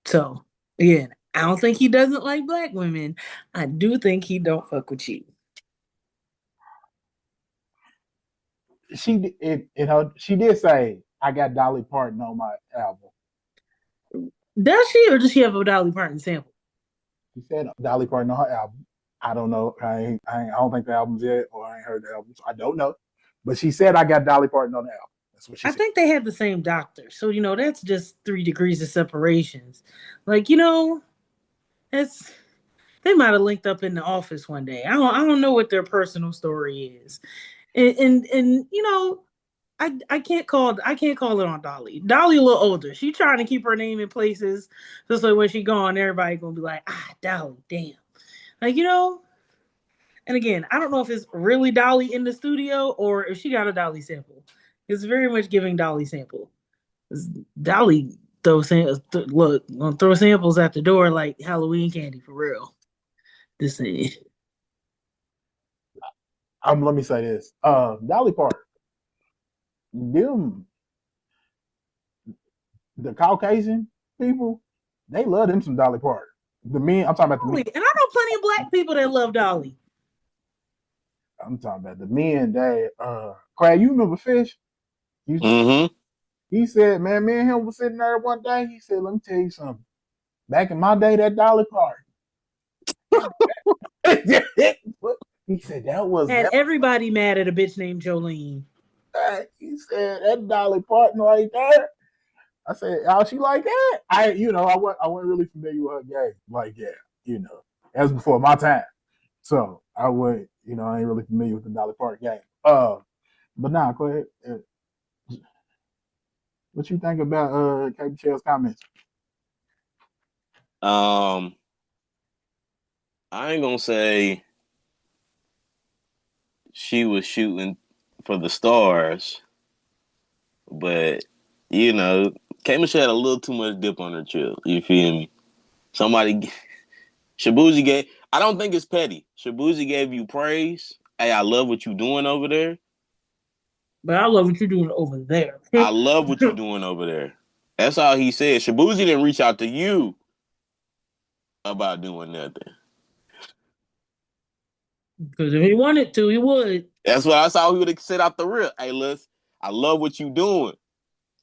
So again, I don't think he doesn't like black women. I do think he don't fuck with you. She did say I got Dolly Parton on my album. Does she, or does she have a Dolly Parton sample? She said Dolly Parton on her album. I don't know. I don't think the album's yet, or I ain't heard the album, so I don't know. But she said I got Dolly Parton on the album. That's what she I said. think they had the same doctor, so that's just 3 degrees of separations. Like it's they might have linked up in the office one day. I don't know what their personal story is, and I can't call it on Dolly. Dolly a little older. She trying to keep her name in places just like when she gone, everybody gonna be like, Dolly, damn. Like, and again, I don't know if it's really Dolly in the studio or if she got a Dolly sample. It's very much giving Dolly sample. Dolly throw samples at the door like Halloween candy for real. This thing. Let me say this. Dolly Parton, them the Caucasian people, they love them some Dolly Parton. The men, I'm talking about the men. Dolly. And I know plenty of black people that love Dolly. I'm talking about the men that Craig, you remember Fish? Mm-hmm. He said, man, me and him was sitting there one day. He said, let me tell you something. Back in my day, that Dolly Parton. He said that was Had that. everybody mad at a bitch named Jolene. He said that Dolly Parton right there. I said, oh, she like that? I wasn't really familiar with her game like that. That was before my time. So I would, I ain't really familiar with the Dolly Parton game. But now, go ahead. What you think about Kate Michelle's comments? Um, I ain't gonna say she was shooting for the stars, but K Michelle had a little too much dip on her chip. You feel me? Somebody, Shabuzi gave. I don't think it's petty. Shabuzi gave you praise. Hey, I love what you doing over there. But I love what you're doing over there. I love what you doing over there. That's all he said. Shabuzi didn't reach out to you about doing nothing. Because if he wanted to, he would. That's what I saw. He would have said out the rip. Hey, I love what you doing.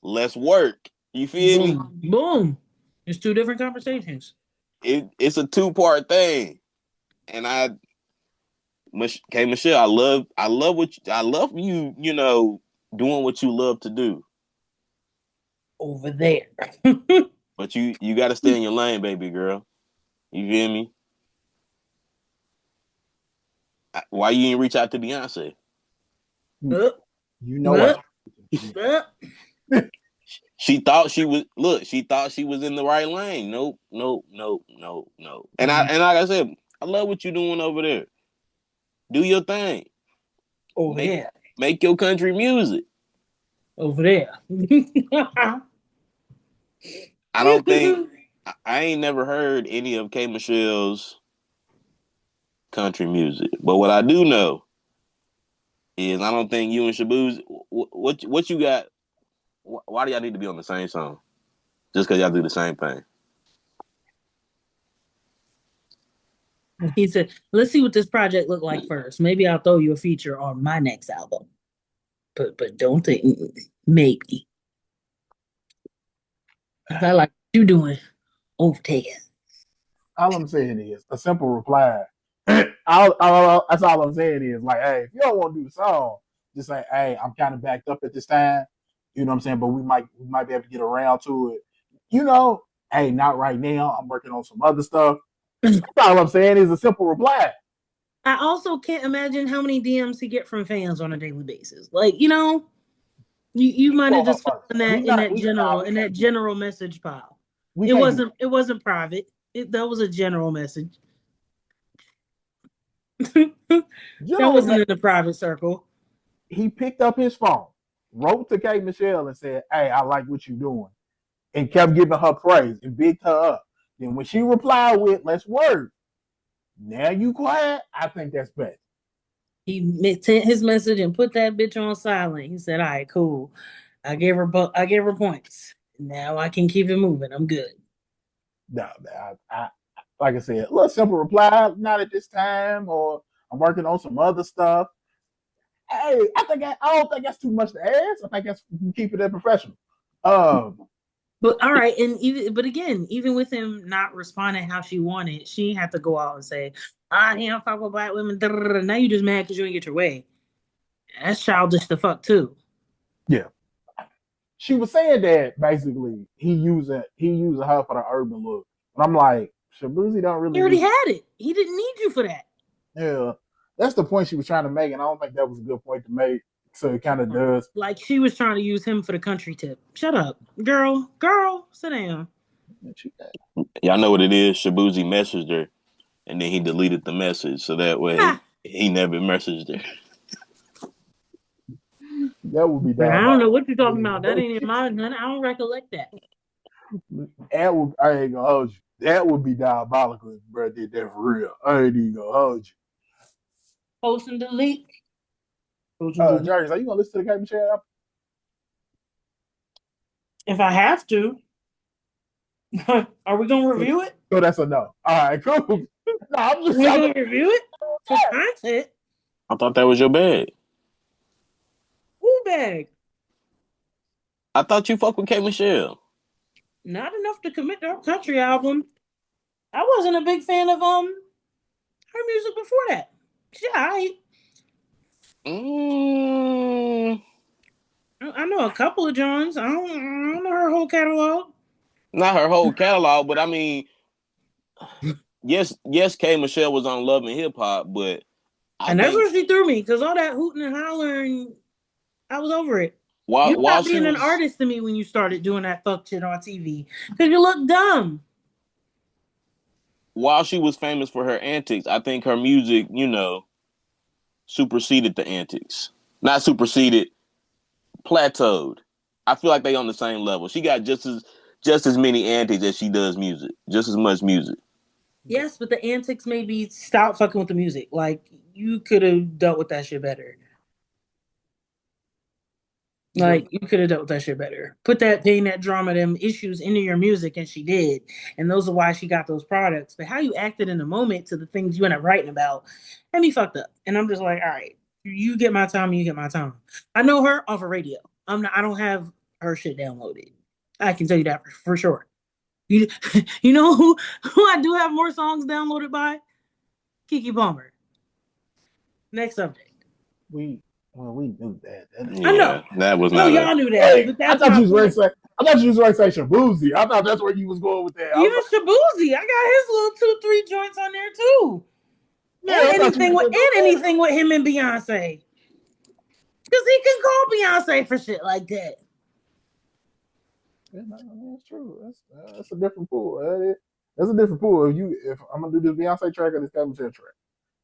Let's work. You feel me? Boom. Boom. It's two different conversations. It's a two-part thing. And K Michelle, I love you, doing what you love to do. Over there. But you gotta stay in your lane, baby girl. You feel me? Why you didn't reach out to Beyonce? You know I. She thought she was in the right lane. Nope, nope, nope, nope, nope. And like I said, I love what you're doing over there. Do your thing. Over there. Make your country music. Over there. I don't think I ain't never heard any of K Michelle's country music. But what I do know is I don't think you and Shaboozey, what you got. Why do y'all need to be on the same song? Just because y'all do the same thing. He said, let's see what this project look like first. Maybe I'll throw you a feature on my next album. But don't think maybe. I like what you doing over there. All I'm saying is a simple reply. That's all I'm saying is like, hey, if you don't want to do the song, just say, hey, I'm kind of backed up at this time. You know what I'm saying? But we might be able to get around to it. Hey, not right now. I'm working on some other stuff. That's all I'm saying is a simple reply. I also can't imagine how many DMs he get from fans on a daily basis. Like, you might have just found that in that general message pile. It wasn't private. That was a general message. That wasn't in the private circle. He picked up his phone, wrote to Kate Michelle and said, hey, I like what you're doing, and kept giving her praise and bigged her up. Then when she replied with, let's work, now you quiet, I think that's best. He sent his message and put that bitch on silent. He said, all right, cool. I gave her points. Now I can keep it moving. I'm good. No, I like I said, a little simple reply, not at this time, or I'm working on some other stuff. Hey, I don't think that's too much to ask. I think that's keep it professional. But all right, but again, even with him not responding how she wanted, she had to go out and say, he don't fuck with black women. Now you just mad because you didn't get your way. That's childish the fuck too. Yeah. She was saying that basically he using her for the urban look. But I'm like, Shabuzi don't really. He already had it. He didn't need you for that. Yeah. That's the point she was trying to make, and I don't think that was a good point to make. So it kind of does. Like she was trying to use him for the country tip. Shut up, girl, sit down. Y'all know what it is. Shabuzi messaged her, and then he deleted the message, so that way he never messaged her. That would be bad. I don't know what you're talking about. That ain't in my. I don't recollect that. I ain't gonna hold you. That would be diabolical if bro did that for real. I ain't even gonna hold you. Post and delete. Jerry, are you gonna listen to the Kate Michelle? If I have to. Are we gonna review it? So that's a no. All right, cool. No, I'm just gonna review it for content. I thought that was your bag. Woo bag. I thought you fuck with K Michelle. Not enough to commit to her country album. I wasn't a big fan of her music before that. Yeah, Mm, I know a couple of Johns. I don't know her whole catalog. not her whole catalog, but I mean, yes, K Michelle was on Love and Hip Hop, but I And that's think where she threw me because all that hooting and hollering, I was over it. You while stopped she being an was artist to me when you started doing that fuck shit on TV because you look dumb. while she was famous for her antics, I think her music, superseded the antics. Not superseded, plateaued. I feel like they on the same level. She got just as many antics as she does music, just as much music. Yes, but the antics maybe stop fucking with the music. Like you could have dealt with that shit better. The Like you could have dealt with that shit better. Put that pain, that drama, them issues into your music, and she did. And those are why she got those products. But how you acted in the moment to the things you end up writing about, had me fucked up. And I'm just like, all right, you get my time, you get my time. I know her off of radio. I don't have her shit downloaded. I can tell you that for sure. You you know who I do have more songs downloaded by? Kiki Palmer. Next subject. we we knew that. I Yeah, know. that was I know not a. y'all knew that, Hey, but that's my point. I thought you was ready to say Shabuzi. I thought that's where you was going with that. I was Even like, Shabuzi, I got his little 2, 3 joints on there too. yeah, I thought you was going And to anything with him and Beyonce. Because he can call Beyonce for shit like that. yeah, no, that's true. That's a different pool. That's a different pool. If I'm gonna do this Beyonce track or this Kevin track,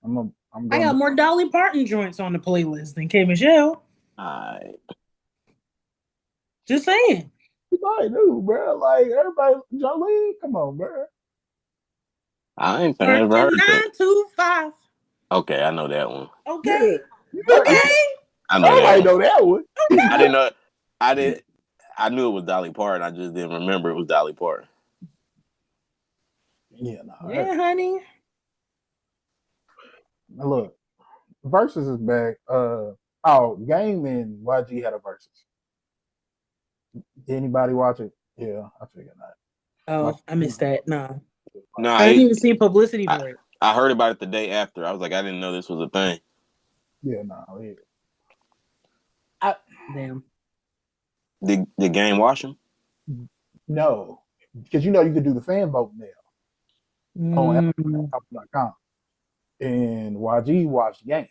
I'm I gonna got more Dolly Parton joints on the playlist than K Michelle. I Just saying. you might do, bro. Like everybody, Jolene, come on, bro. I ain't never Working heard that. 9 to 5. Okay, I know that one. Okay. Yeah, you know, Okay. I know that everybody one. know that one. I didn't know. I did. I knew it was Dolly Parton. I just didn't remember it was Dolly Parton. Yeah, no. Yeah, honey. Look, versus is back. Oh, Game and YG had a versus. Did anybody watch it? Yeah, I figured not. Like, Oh, I missed that. No. Nah, I didn't even see publicity I, for it. I heard about it the day after. I was like, I didn't know this was a thing. yeah, no, yeah. I Damn. Did Game wash him? no, because you could do the fan vote now on Mm, Apple.com, and YG watched Game,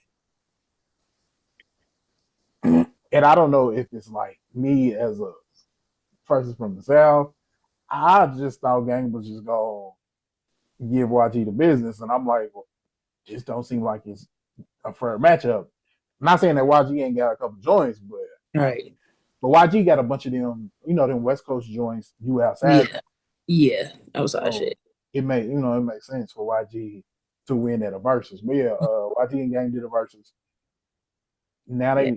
and I don't know if it's like me as a person from the South. I just thought Game was just gonna give YG the business, and I'm like, well, just don't seem like it's a fair matchup. I'm not saying that YG ain't got a couple joints, right. but YG got a bunch of them, them West Coast joints. You outside, Yeah. Yeah. Outside so shit. it makes sense for YG to win at a versus. But yeah, YG and Gang did a versus. Now Yeah.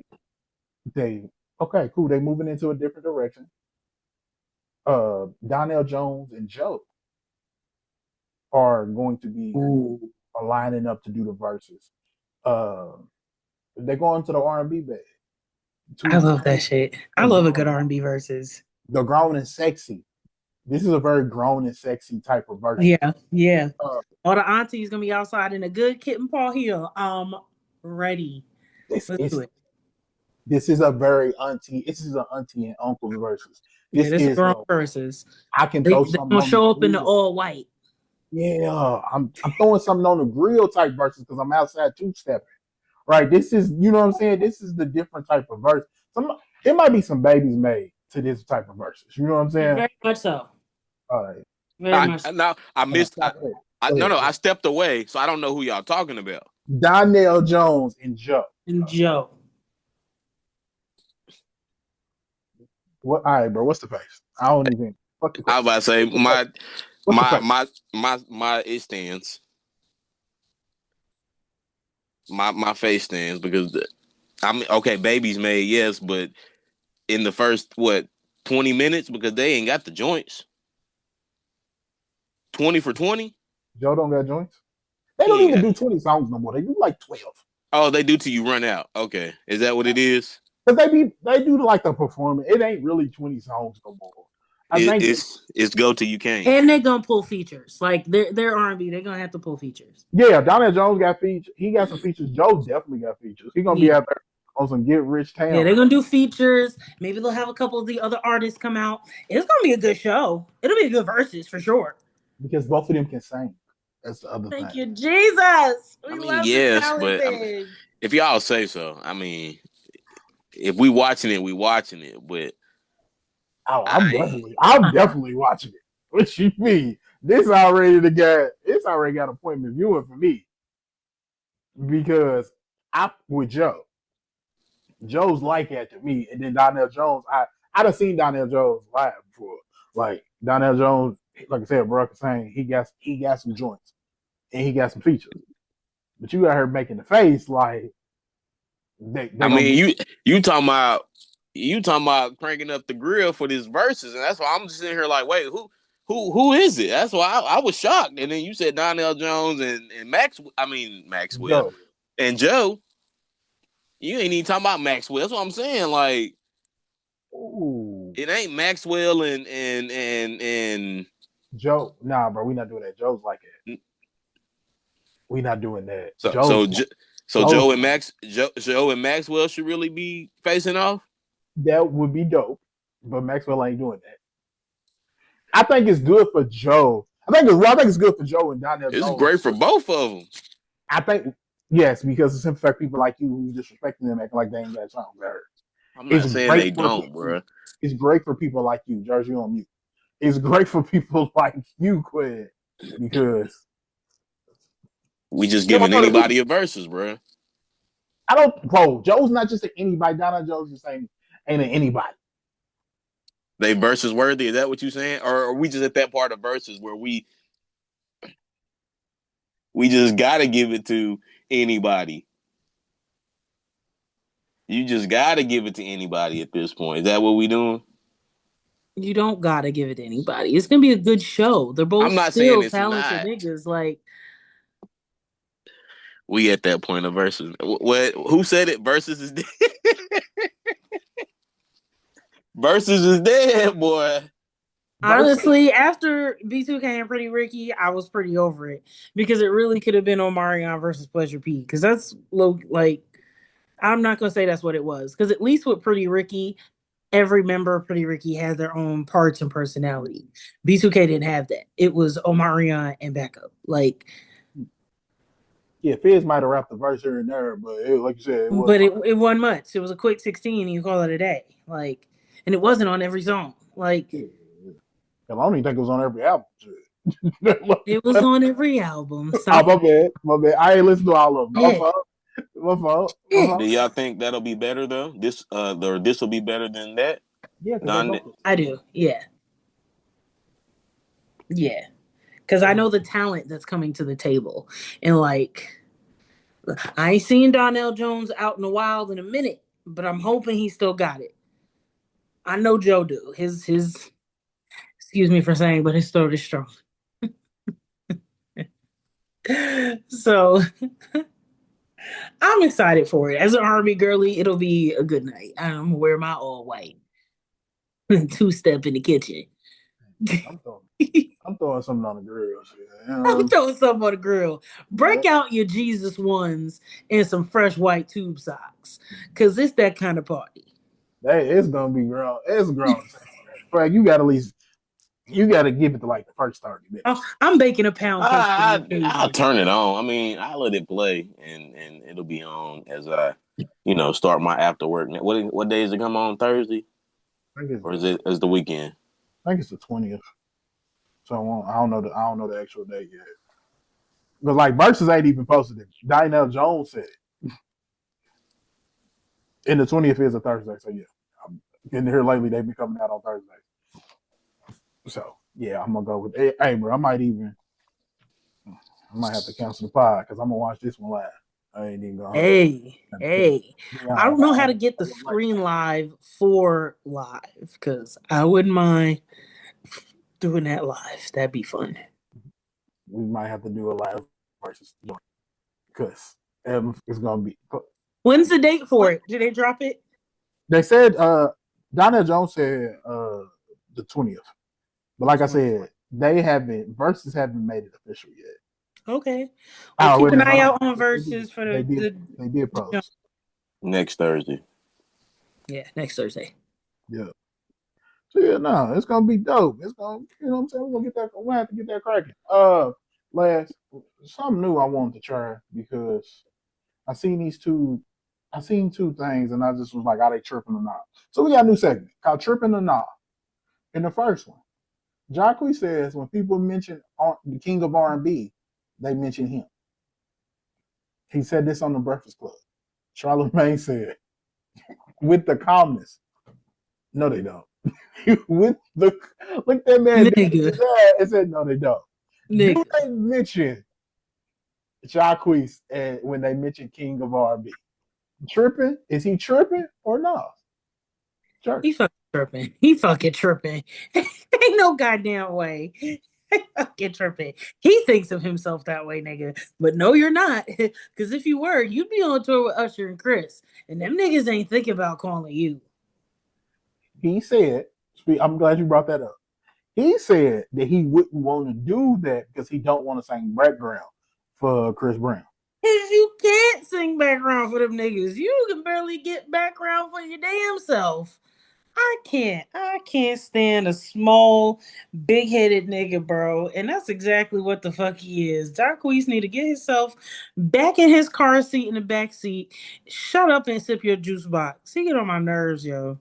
they okay, cool. They moving into a different direction. Donnell Jones and Joe are going to be Ooh. lining up to do the verses. Uh, they're going to the R&B bag. I Two love that shit. I and love a good R&B verses. the grown and sexy. This is a very grown and sexy type of verses. Yeah. Yeah. Uh, All the aunties gonna be outside in a good kitten paw heel. Ready. this Let's do is it. this is a very auntie. This is an auntie and uncles versus. Yeah, This this is is girl verses. I can throw They something gonna on the show up in the grill. all white. Yeah, I'm throwing something on the grill type verses because I'm outside two stepping. Right. This is what I'm saying. This is the different type of verse. There might be some babies made to this type of verses. You know what I'm saying? Very much so. All right. Very much so. Now I missed. Go ahead. Go No, ahead. no, Go I ahead. stepped away, so I don't know who y'all talking about. Donnell Jones and Joe. And Joe. What? All right, bro. What's the face? I don't even. Fuck the I was question. about to say What's the face? my What's the my face? my my it stands. My face stands because I mean, okay, babies made, yes, but in the first 20 minutes because they ain't got the joints. 20 for 20, Joe don't got joints. They don't he ain't even got. do 20 songs no more. They do like 12. Oh, they do till you run out. Okay, is that what it is? Because they do like the performance. It ain't really 20 songs no more. I think It's go till you can't. And they're gonna pull features. Like their R&B, they're gonna have to pull features. yeah, Donell Jones got features. He got some features. Joe definitely got features. He gonna be Yeah. out there on some get rich Yeah, town they're gonna do features. Maybe they'll have a couple of the other artists come out. It's gonna be a good show. It'll be a good versus for sure. because both of them can sing. That's the other Thank thing. you, Jesus. I We mean, love the yes, talent but thing. if y'all say so, I mean, if we watching it, we watching it. But Oh, I I'm definitely watching it. What you mean? It's already got appointment viewing for me because I with Joe. Joe's like that to me, and then Donell Jones. I done seen Donell Jones live before. Like Donell Jones, like I said, bro, saying he got some joints and he got some features. But you got her making the face like they I gonna mean, be you talking about cranking up the grill for this verses, and that's why I'm just sitting here like, wait, who is it? That's why I was shocked. And then you said Donnell Jones and Maxwell Joe. and Joe. You ain't even talking about Maxwell. That's what I'm saying. Like, Ooh, it ain't Maxwell and Joe. Nah, bro, we not doing that. Joe's like that. We not doing that. so so so Joe's Joe and Maxwell should really be facing off. that would be dope, but Maxwell ain't doing that. I think it's good for Joe. I think it's good for Joe and Donnell It's Jones. great for both of them. I think yes, because it's affect people like you who disrespecting them, acting like they ain't got something better. I'm not It's saying great they for don't, people. bro. It's great for people like you, Jersey on mute. It's great for people like you, Quinn, because We just you know, giving anybody a versus, bro. I don't. Bro, Joe's not just an anybody. Donna Joe's just ain't an anybody. They versus worthy. Is that what you saying? Or are we just at that part of versus where we just gotta give it to anybody? You just gotta give it to anybody at this point. Is that what we doing? You don't gotta give it to anybody. It's gonna be a good show. They're both I'm not saying still it's talented not. niggas. Like We at that point of versus. What? Who said it? Versus is dead. Versus is dead, boy. Versus, honestly, after B2K and Pretty Ricky, I was pretty over it because it really could have been Omarion versus Pleasure P. Because that's like I'm not gonna say that's what it was. Because at least with Pretty Ricky, every member of Pretty Ricky had their own parts and personality. B2K didn't have that. It was Omarion and backup. Like, yeah, Fizz might have rapped the verse here and there, but like you said, it wasn't but like it wasn't much. It was a quick 16 and you call it a day. Like, and it wasn't on every song. Like, yeah. I don't even think it was on every album. it was on every album. Oh, Stop. my bad. I ain't listened to all of them. My Yeah. fault. My fault. My Yeah. Do fault. y'all think that'll be better though? This will be better than that. Yeah, because they Don, both. I do. Yeah. Yeah. Because I know the talent that's coming to the table. And like, I ain't seen Donnell Jones out in the wild in a minute, but I'm hoping he still got it. I know Joe do. His excuse me for saying, but his throat is strong. So I'm excited for it. As an army girly, it'll be a good night. I'm gonna wear my all white. Two step in the kitchen. I'm throwing, I'm throwing something on the grill. Shit. I'm throwing something on the grill. Yeah. Break out your Jesus ones and some fresh white tube socks. Cause it's that kind of party. Hey, it's gonna be grown. It's grown. Frank, you got at least you got to give it to like the first 30 minutes. Oh, I'm baking a pound cake for the I'll occasion. turn it on. I mean, I let it play, and it'll be on as I start my after work. What days it come on? Thursday, or is the weekend? I think it's the 20th. So I don't know the actual date yet. But like verses ain't even posted it. Donnell Jones said it. And the 20th is a Thursday. So yeah, I'm getting here lately. They've been coming out on Thursday. So yeah, I'm gonna go with it. Hey, bro, I might have to cancel the pod because I'm gonna watch this one live. I ain't even gonna hold Hey. you. I don't know how to get the Like, screen live for live because I wouldn't mind doing that live. That'd be fun. we might have to do a live versus because It's gonna be. When's the date for it? Did they drop it? They said Donnell Jones said the 20th. But like I 20. said, they haven't versus haven't made it official yet. Okay. Well, Oh, keep wait a an minute, eye hold out on. on They did. verses for They did. the They did you know, post. Next Thursday. yeah, next Thursday. Yeah. So yeah, no, it's gonna be dope. It's gonna, you know what I'm saying? We're gonna get that. We're gonna have to get that cracking. Last something new I wanted to try because I seen these two. I seen two things and I just was like, are they tripping or not? So we got a new segment called "Tripping or Not." In the first one, Jacque says when people mention the king of R&B, they mention him. He said this on the Breakfast Club. Charlamagne said, with the calmness, no, they don't. With the look that man dead in Nigga. his eye and said, no, they don't. Do Nigga. they mention Jacque and when they mention King of R&B? Tripping? Is he tripping or not? He Church. fucking tripping. He fucking tripping. Ain't no goddamn way. He fucking tripping. He thinks of himself that way, nigga. But no, you're not. Because if you were, you'd be on tour with Usher and Chris. And them niggas ain't thinking about calling you. He said, I'm glad you brought that up. He said that he wouldn't want to do that because he don't want to sing background for Chris Brown. Cause you can't sing background for them niggas. You can barely get background for your damn self. I can't. I can't stand a small, big-headed nigga, bro. And that's exactly what the fuck he is. Jacquees need to get himself back in his car seat in the back seat. Shut up and sip your juice box. He get on my nerves, yo.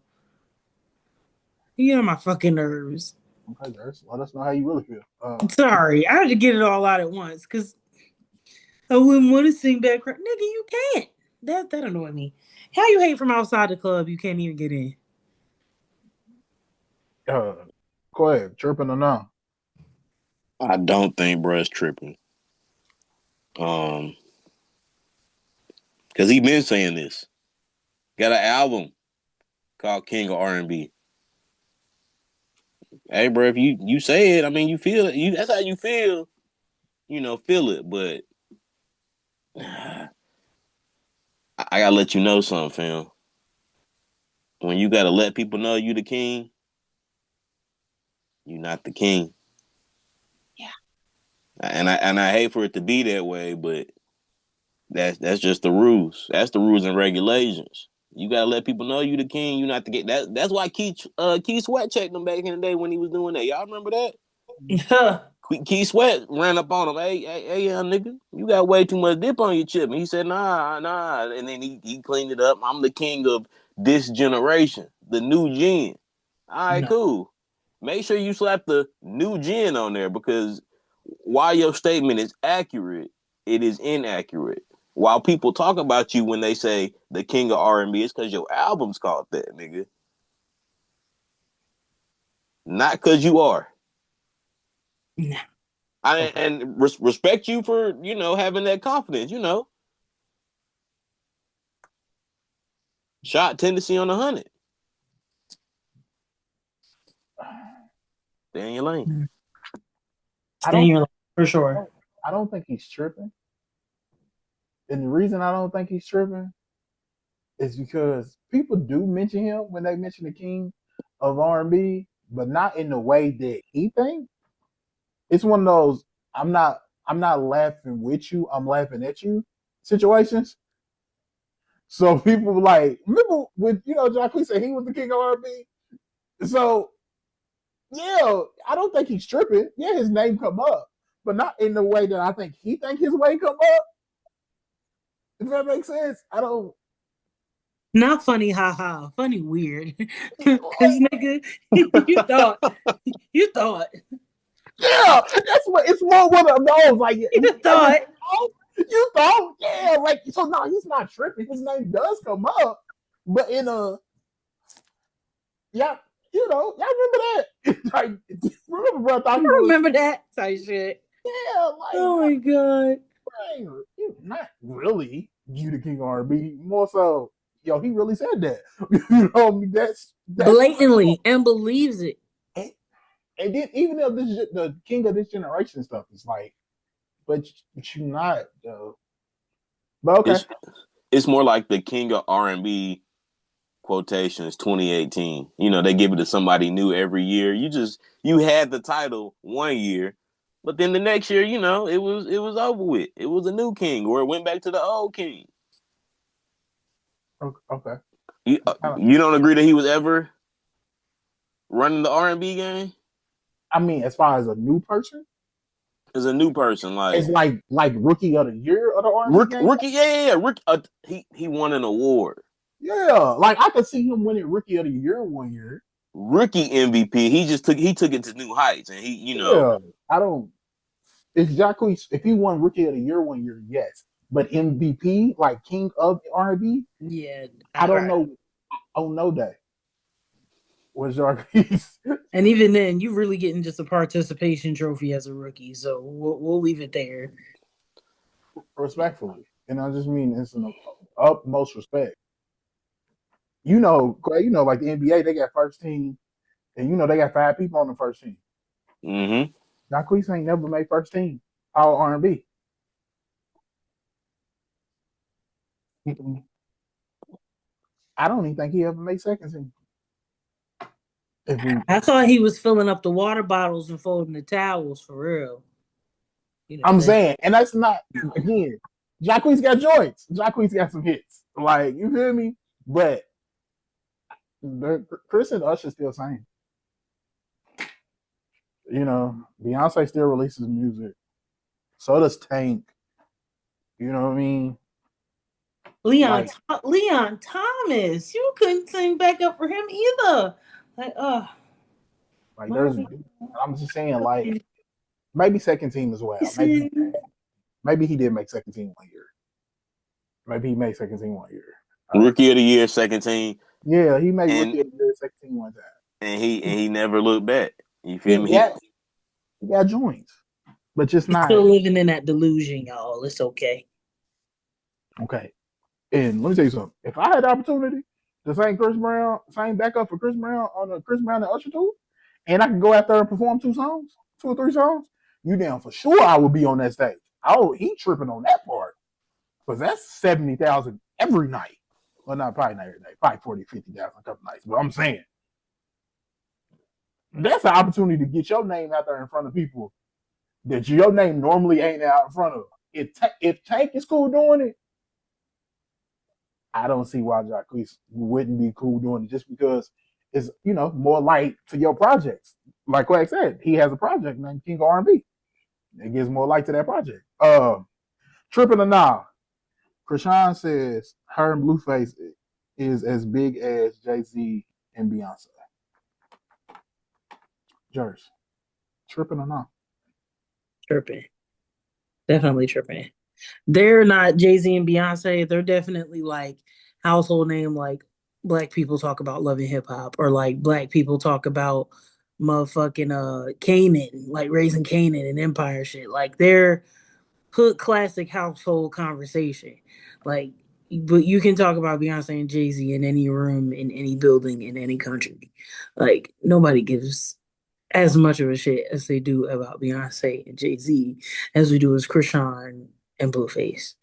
He get on my fucking nerves. Okay, guys, let us know how you really feel. Sorry, I had to get it all out at once because I wouldn't want to sing background. Nigga, you can't. That annoyed me. How you hate from outside the club? You can't even get in. Uh, Go ahead, chirping or not. I don't think bruh's tripping. Um, because he been saying this. Got an album called King of R&B. Hey, bro, if you say it, I mean, you feel it. That's how you feel. Feel it. But I gotta let you know something, fam. When you gotta let people know you the king, you not the king. Yeah. And I hate for it to be that way, but that's just the rules. That's the rules and regulations. You gotta let people know you the king. You not the king. That's why Keith Sweat checked him back in the day when he was doing that. Y'all remember that? Keith Sweat ran up on him. Hey, young nigga, you got way too much dip on your chip. And he said, nah. And then he cleaned it up. I'm the king of this generation, the new gen. All right, No. cool. Make sure you slap the new gen on there because while your statement is accurate, it is inaccurate. While people talk about you when they say the king of R&B, it's because your album's called that, nigga. Not because you are. No. I Okay. and respect you for having that confidence. Shot tendency on 100. Stay in your lane. I Stay in don't, your life for I sure. don't, I don't think he's tripping, and the reason I don't think he's tripping is because people do mention him when they mention the king of R&B, but not in the way that he thinks. It's one of those I'm not laughing with you, I'm laughing at you situations. So people like remember when Jacque said he was the king of R&B. So yeah, I don't think he's tripping. Yeah, his name come up, but not in the way that I think he think his way come up. If that makes sense, I don't Not funny, haha. Funny, weird. Cause like. nigga, you thought, Yeah, that's what it's more one of those. Like you as in, thought. you thought, yeah, like so. No, he's not tripping. His name does come up, but in a yeah, y'all remember that? Like, remember, bro? I thought he I was remember that type shit. yeah, like Oh my god. bro, not really you the king of R&B. More so, yo, he really said that. That's Blatantly and believes it. and, and then even though this is the king of this generation stuff is like, but you not though. But okay. It's more like the king of R&B quotations 2018. You know, they give it to somebody new every year. You had the title one year, but then the next year, you know, it was over with. It was a new king, or it went back to the old king. Okay. You don't agree that he was ever running the R&B game I mean, as far as a new person, as a new person, it's like rookie of the year of the R&B game. rookie, yeah. Rookie, he won an award. Yeah, like I could see him winning rookie of the year one year. Rookie MVP. He took it to new heights, and Yeah, I don't. If Jacquees, if he won rookie of the year one year, yes. But MVP, like king of R&B, Yeah, I don't right. know. Oh no, that was Jacquees. And even then, you really getting just a participation trophy as a rookie. So we'll leave it there. Respectfully, and I just mean it's an utmost respect. You know, Clay, you know, like the NBA, they got first team, and you know they got 5 people on the first team. Mm-hmm. Jacquees ain't never made first team all R&B. Mm-mm. I don't even think he ever made second team. If we, I thought he was filling up the water bottles and folding the towels for real. You know I'm that. saying, and that's not again. Jacquees got joints. Jacquees got some hits. Like you feel me? But Chris and Usher still same. You know, Beyonce still releases music. So does Tank. You know what I mean? Leon Like, Leon Thomas. You couldn't sing back up for him either. Like, like my there's. I'm just saying, like maybe second team as well. Maybe he did make second team one year. Maybe he made second team one year. Rookie of the year, second team, Yeah, he made and rookie of the year second team one time. and he never looked back. You feel He me? got he got joints, but just He's not still living in that delusion, y'all. It's okay. okay. And let me tell you something. If I had the opportunity to sing Chris Brown, sing backup for Chris Brown on the Chris Brown and Usher tour, and I could go out there and perform 2 or 3 songs, you damn for sure I would be on that stage. Oh, he tripping on that part. Because that's 70,000 every night. Well, not probably not every night, probably 40, 50,000 a couple nights. But I'm saying that's an opportunity to get your name out there in front of people that your name normally ain't out in front of. If Tank is cool doing it, I don't see why Jacquees wouldn't be cool doing it just because it's more light to your projects. Like I said, he has a project named King R&B. It gives more light to that project. Tripping or Nah, Krishan says her and Blueface is as big as Jay-Z and Beyonce. Jers, tripping or not? Tripping. Definitely tripping. They're not Jay-Z and Beyonce. They're definitely like household name, like black people talk about loving hip hop, or like black people talk about motherfucking Canaan, like raising Canaan and Empire shit. Like they're hood classic household conversation. Like, but you can talk about Beyonce and Jay-Z in any room, in any building, in any country. Like nobody gives as much of a shit as they do about Beyonce and Jay-Z as we do as Krishan and Blueface.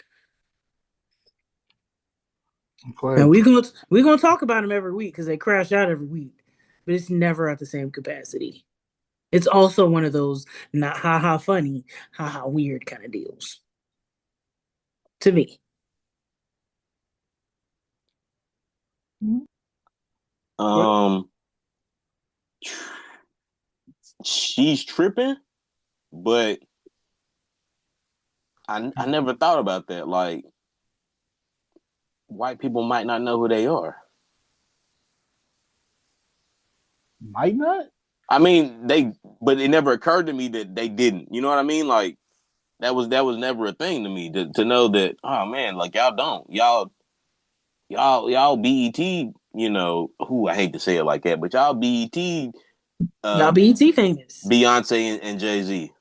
And Okay. we gonna talk about them every week because they crash out every week, but it's never at the same capacity. It's also one of those not ha ha funny, ha ha weird kind of deals to me. Um, she's tripping, but I never thought about that. Like, white people might not know who they are. Might not. I mean, but it never occurred to me that they didn't. You know what I mean? Like, that was never a thing to me to know that. Oh man, like y'all don't y'all BET. You know who I hate to say it like that, but y'all BET, Y'all uh, BET famous. Beyonce and Jay Z.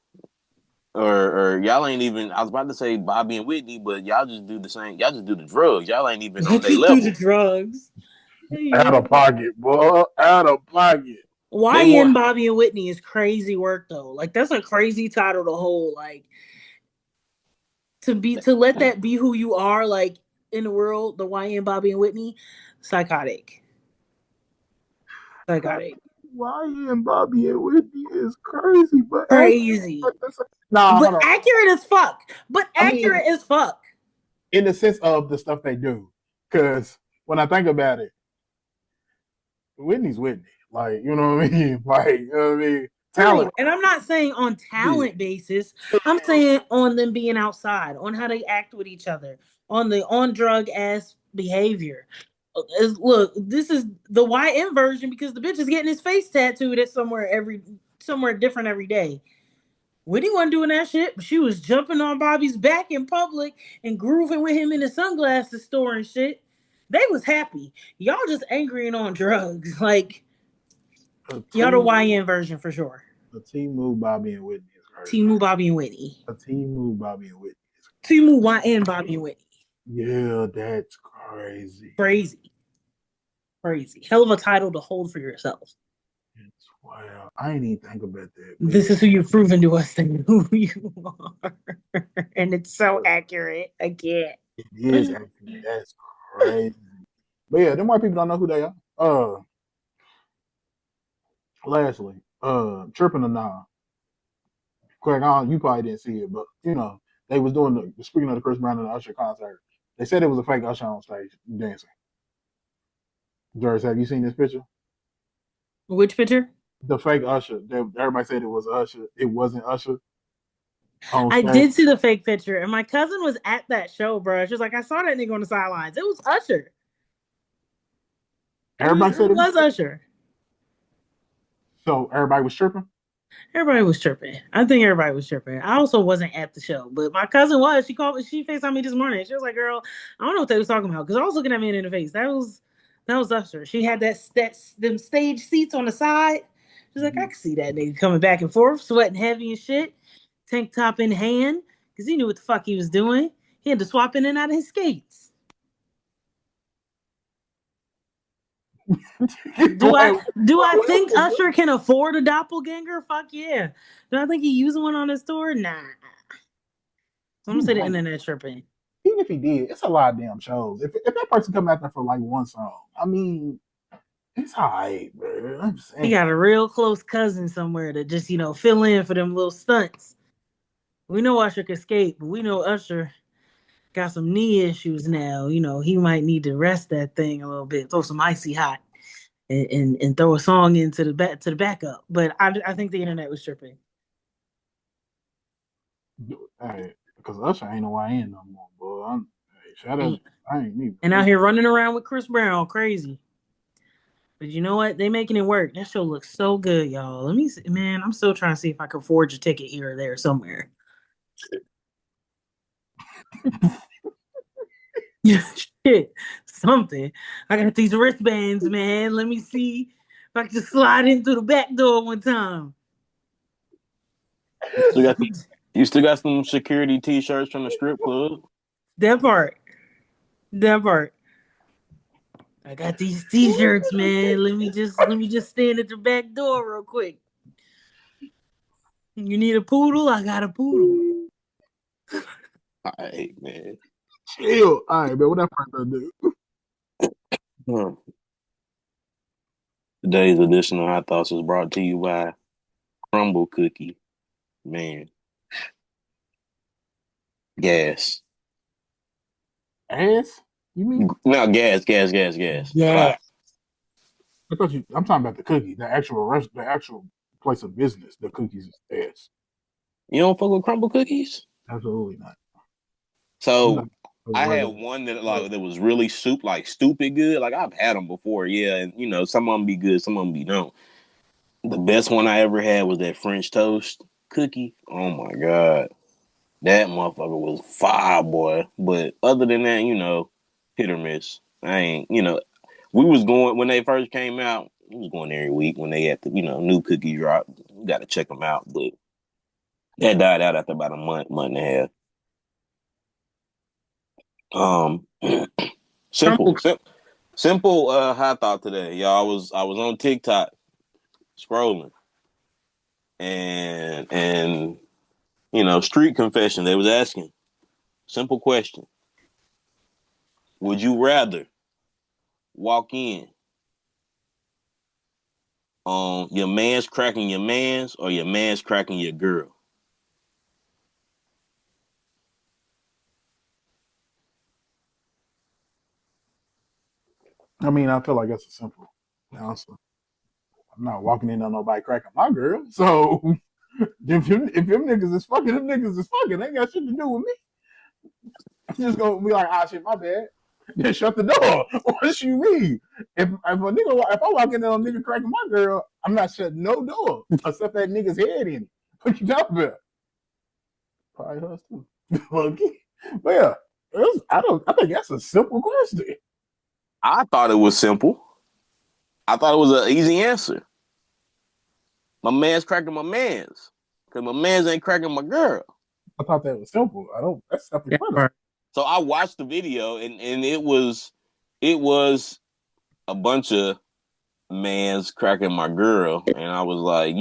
Or y'all ain't even. I was about to say Bobby and Whitney, but y'all just do the same. Y'all just do the drugs. Y'all ain't even Y'all on their just do the level. drugs. Out Yeah. of pocket, boy. Out of pocket. They more. YN Bobby and Whitney is crazy work though. Like that's a crazy title to hold. Like to let that be who you are, like in the world, the YN Bobby and Whitney, psychotic, psychotic, Why and Bobby and Whitney is crazy, but crazy, nah, but hold on. accurate as fuck. But I mean, accurate as fuck. in the sense of the stuff they do, because when I think about it, Whitney's Whitney. Like, you know what I mean? Like, you know what I mean? Right. Talent. And I'm not saying on Yeah. talent basis. I'm saying on them being outside, on how they act with each other, on the on drug ass behavior. Look, this is the YM version because the bitch is getting his face tattooed at somewhere different every day. Whitney wasn't doing that shit, but she was jumping on Bobby's back in public and grooving with him in the sunglasses store and shit. They was happy. Y'all just angry and on drugs. Like A y'all the team, YN version for sure. a team move Bobby and Whitney is crazy. Timu, Bobby, and Whitney. A team move Bobby and Whitney is Timu, YN, Bobby, and Whitney. yeah, that's crazy. Crazy. Crazy. Hell of a title to hold for yourself. It's wow. I ain't even think about that, but This yeah, is who you've proven to us and who you are. And it's so accurate. I can't. it is actually that's crazy. But yeah, them white people don't know who they are. Lastly, tripping or nah. Craig, you probably didn't see it, but you know, they was doing the speaking of the Chris Brown and the Usher concert. They said it was a fake Usher on stage dancing. Jers, have you seen this picture? Which picture? The fake Usher. Everybody said it was Usher. It wasn't Usher on I stage. did see the fake picture, and my cousin was at that show, bro. She was like, I saw that nigga on the sidelines. It was Usher. Everybody said It it was was Usher. so everybody was tripping. Everybody was tripping. I think everybody was tripping. I also wasn't at the show, but my cousin was. She called. She FaceTimed me this morning. She was like, "Girl, I don't know what they was talking about because I was looking at me in the face. That was Usher. She had that them stage seats on the side. She's like, I Mhm. could see that nigga coming back and forth, sweating heavy and shit, tank top in hand because he knew what the fuck he was doing. He had to swap in and out of his skates. Do I Like, do I whatever think Usher can afford a doppelganger? Fuck yeah. Do I think he using one on his tour? Nah. I'm he gonna say the might. internet tripping. Even if he did, it's a lot of damn shows. If that person come out there for like one song, I mean, it's alright, bro. I'm He saying. got a real close cousin somewhere to just, fill in for them little stunts. We know Usher can skate, but we know Usher got some knee issues now. He might need to rest that thing a little bit, throw some icy hot, and throw a song into the backup. But I think the internet was tripping. Hey, because Usher ain't no YN no more, boy. Hey, shout out. And, I ain't me, and but out here running around with Chris Brown, crazy. But you know what? They making it work. That show looks so good, y'all. Let me see, man. I'm still trying to see if I can forge a ticket here or there somewhere. Shit, something. I got these wristbands, man. Let me see if I can just slide in through the back door one time. You still got some, you still got some security T-shirts from the strip club. That part. That part. I got these t-shirts, man. Let me just stand at the back door real quick. You need a poodle? I got a poodle. All right, man. chill. All right, man. What that person do? Hmm. Today's edition of Hot Thoughts is brought to you by Crumble Cookie. Man, gas. Ass? You mean? No, gas. Yeah. Fire. I thought you. I'm talking about the cookie, the actual place of business. The cookies is ass. You don't fuck with crumble cookies? Absolutely not. I'm not So a I had regular. one that was really stupid good. Like I've had them before, yeah, and some of them be good, some of them be no. The best one I ever had was that French toast cookie. Oh my god, that motherfucker was fire, boy. But other than that, hit or miss. I ain't, we was going when they first came out. We was going every week when they had the new cookie drop. You got to check them out, but that died out after about a month and a half. Um, simple, Crumble. simple. Hot thought today, y'all. I was on TikTok scrolling, and street confession. They was asking, Simple question. Would you rather walk in on your man's cracking your man's or your man's cracking your girl? I mean, I feel like that's a simple answer. I'm not walking in on nobody cracking my girl. So if them niggas is fucking, them niggas is fucking. They ain't got shit to do with me. I'm just gonna be like, ah, shit, my bad. Then shut the door. What you mean? If I walk in on a nigga cracking my girl, I'm not shutting no door except that nigga's head in it. What you talking about? Probably hers too. But yeah, I think that's a simple question. I thought it was simple. I thought it was an easy answer. My man's cracking my man's. Because my man's ain't cracking my girl. I thought that was simple. That's self-explanatory. Right. So I watched the video and it was a bunch of man's cracking my girl. And I was like,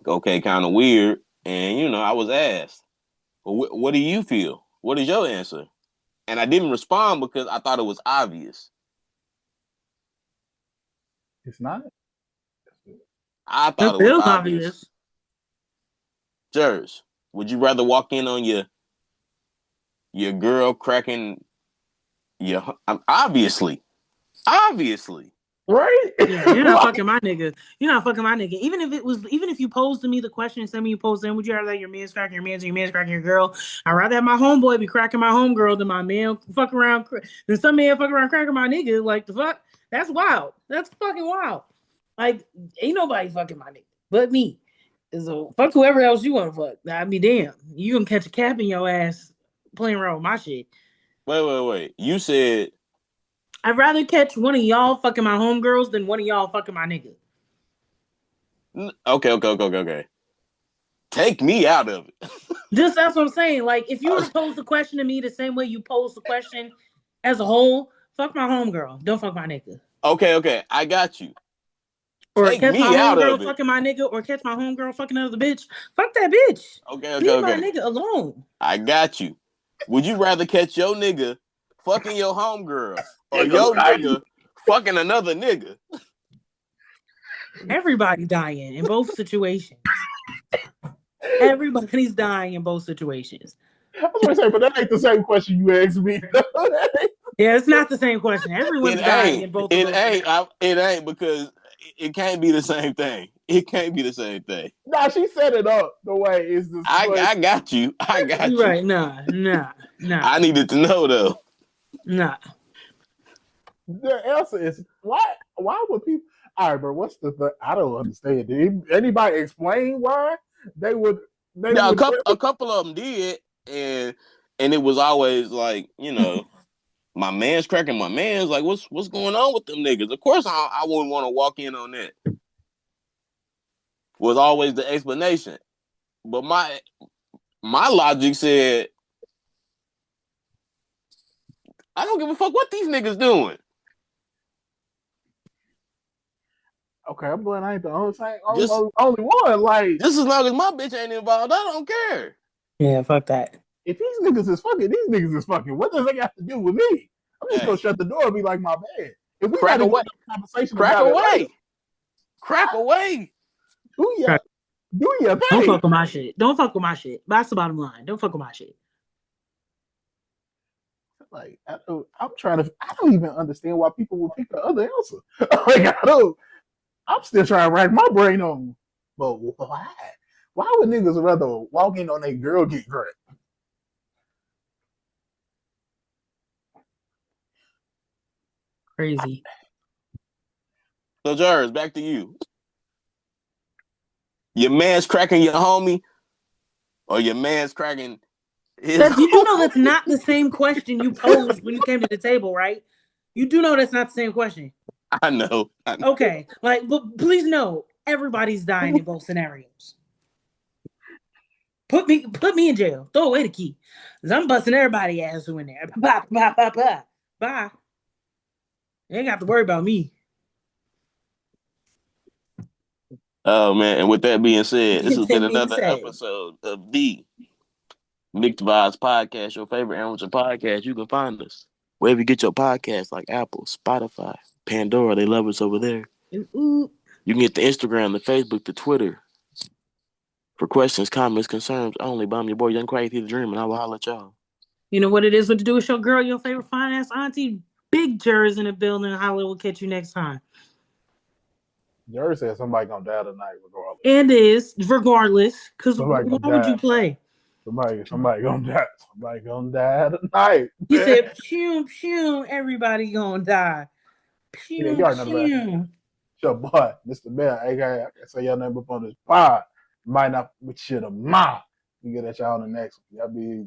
okay, kind of weird. And, I was asked, well, what do you feel? What is your answer? And I didn't respond because I thought it was obvious. It's not. I thought It it was feels obvious. obvious. Jers, would you rather walk in on your girl cracking your obviously? Right? Yeah, you're not Like, fucking my nigga. You're not fucking my nigga. Even if you posed to me the question, send me you posed in, would you rather your man's cracking your man's or your man's cracking your girl? I'd rather have my homeboy be cracking my homegirl than my man fuck around than some man fuck around cracking my nigga. Like the fuck? That's wild. That's fucking wild. Like, ain't nobody fucking my nigga but me. So fuck whoever else you want to fuck. I'd be damn. You gonna catch a cap in your ass playing around with my shit. Wait. You said I'd rather catch one of y'all fucking my homegirls than one of y'all fucking my nigga. okay. Take me out of it. Just that's what I'm saying. Like, if you were to pose the question to me the same way you pose the question as a whole, fuck my homegirl. Don't fuck my nigga. Okay. I got you. Or Take catch my me out homegirl of it. fucking my nigga, or catch my homegirl fucking another bitch. Fuck that bitch. Leave my Okay. nigga alone. I got you. Would you rather catch your nigga fucking your homegirl or there goes your Cardi. nigga fucking another nigga? Everybody dying in both situations. Everybody's dying in both situations. I was going to say, but that ain't the same question you asked me. Yeah, it's not the same question. Everyone's It dying ain't. in both of It those ain't. scenarios. It ain't because it can't be the same thing. It can't be the same thing. Nah, she set it up the way it's this question. I got you. I got you. Right? Nah. I needed to know though. Nah. The answer is why? Why would people? All right, bro. What's the thing? I don't understand. Did anybody explain why they would? They Yeah, would. a couple of them did, and it was always like my man's cracking my man's like what's going on with them niggas? Of course, I wouldn't want to walk in on that. Was always the explanation, but my logic said I don't give a fuck what these niggas doing. Okay, I'm glad I ain't the Just only one. Like, just as long as my bitch ain't involved, I don't care. Yeah, fuck that. if these niggas is fucking, these niggas is fucking. What does they got to do with me? I'm just gonna Hey, shut the door and be like, my bad. If we got crack to get away, a conversation crack about it later, away, crack away. do ya do your Don't thing? fuck with my shit. Don't fuck with my shit. That's the bottom line. Don't fuck with my shit. Like, I'm trying to. I don't even understand why people would pick the other answer. Like, I don't. I'm still trying to rack my brain on. But why? Why would niggas rather walk in on a girl get cracked? Crazy. So, Jarvis, back to you. Your man's cracking your homie, or your man's cracking his. You do know that's not the same question you posed when you came to the table, right? You do know that's not the same question. I know. Okay, like, but please know everybody's dying in both scenarios. Put me in jail. Throw away the key, cause I'm busting everybody ass who in there. Bye. You ain't got to worry about me. Oh man! And with that being said, this has been That being another said, episode of the Mixed Vibes Podcast, your favorite amateur podcast. You can find us wherever you get your podcasts, like Apple, Spotify, Pandora. They love us over there. Ooh. You can get the Instagram, the Facebook, the Twitter for questions, comments, concerns only. But I'm your boy, Young Crazy the Dream, and I will holler at y'all. You know what it is, what to do with your girl, your favorite fine ass auntie, Big Jers in the building. Hollywood will catch you next time. Jerry said somebody gonna die tonight, regardless. And is regardless, because Somebody why gonna would you die. play? Somebody gonna die. Somebody gonna die tonight. He said, "Pew pew, everybody gonna die." Yeah, Pew you already know the bad. pew. It's your boy, Mr. Bell, aka I can say your name up on this pod. Might not with shit a mile. We get at y'all on the next one. Y'all be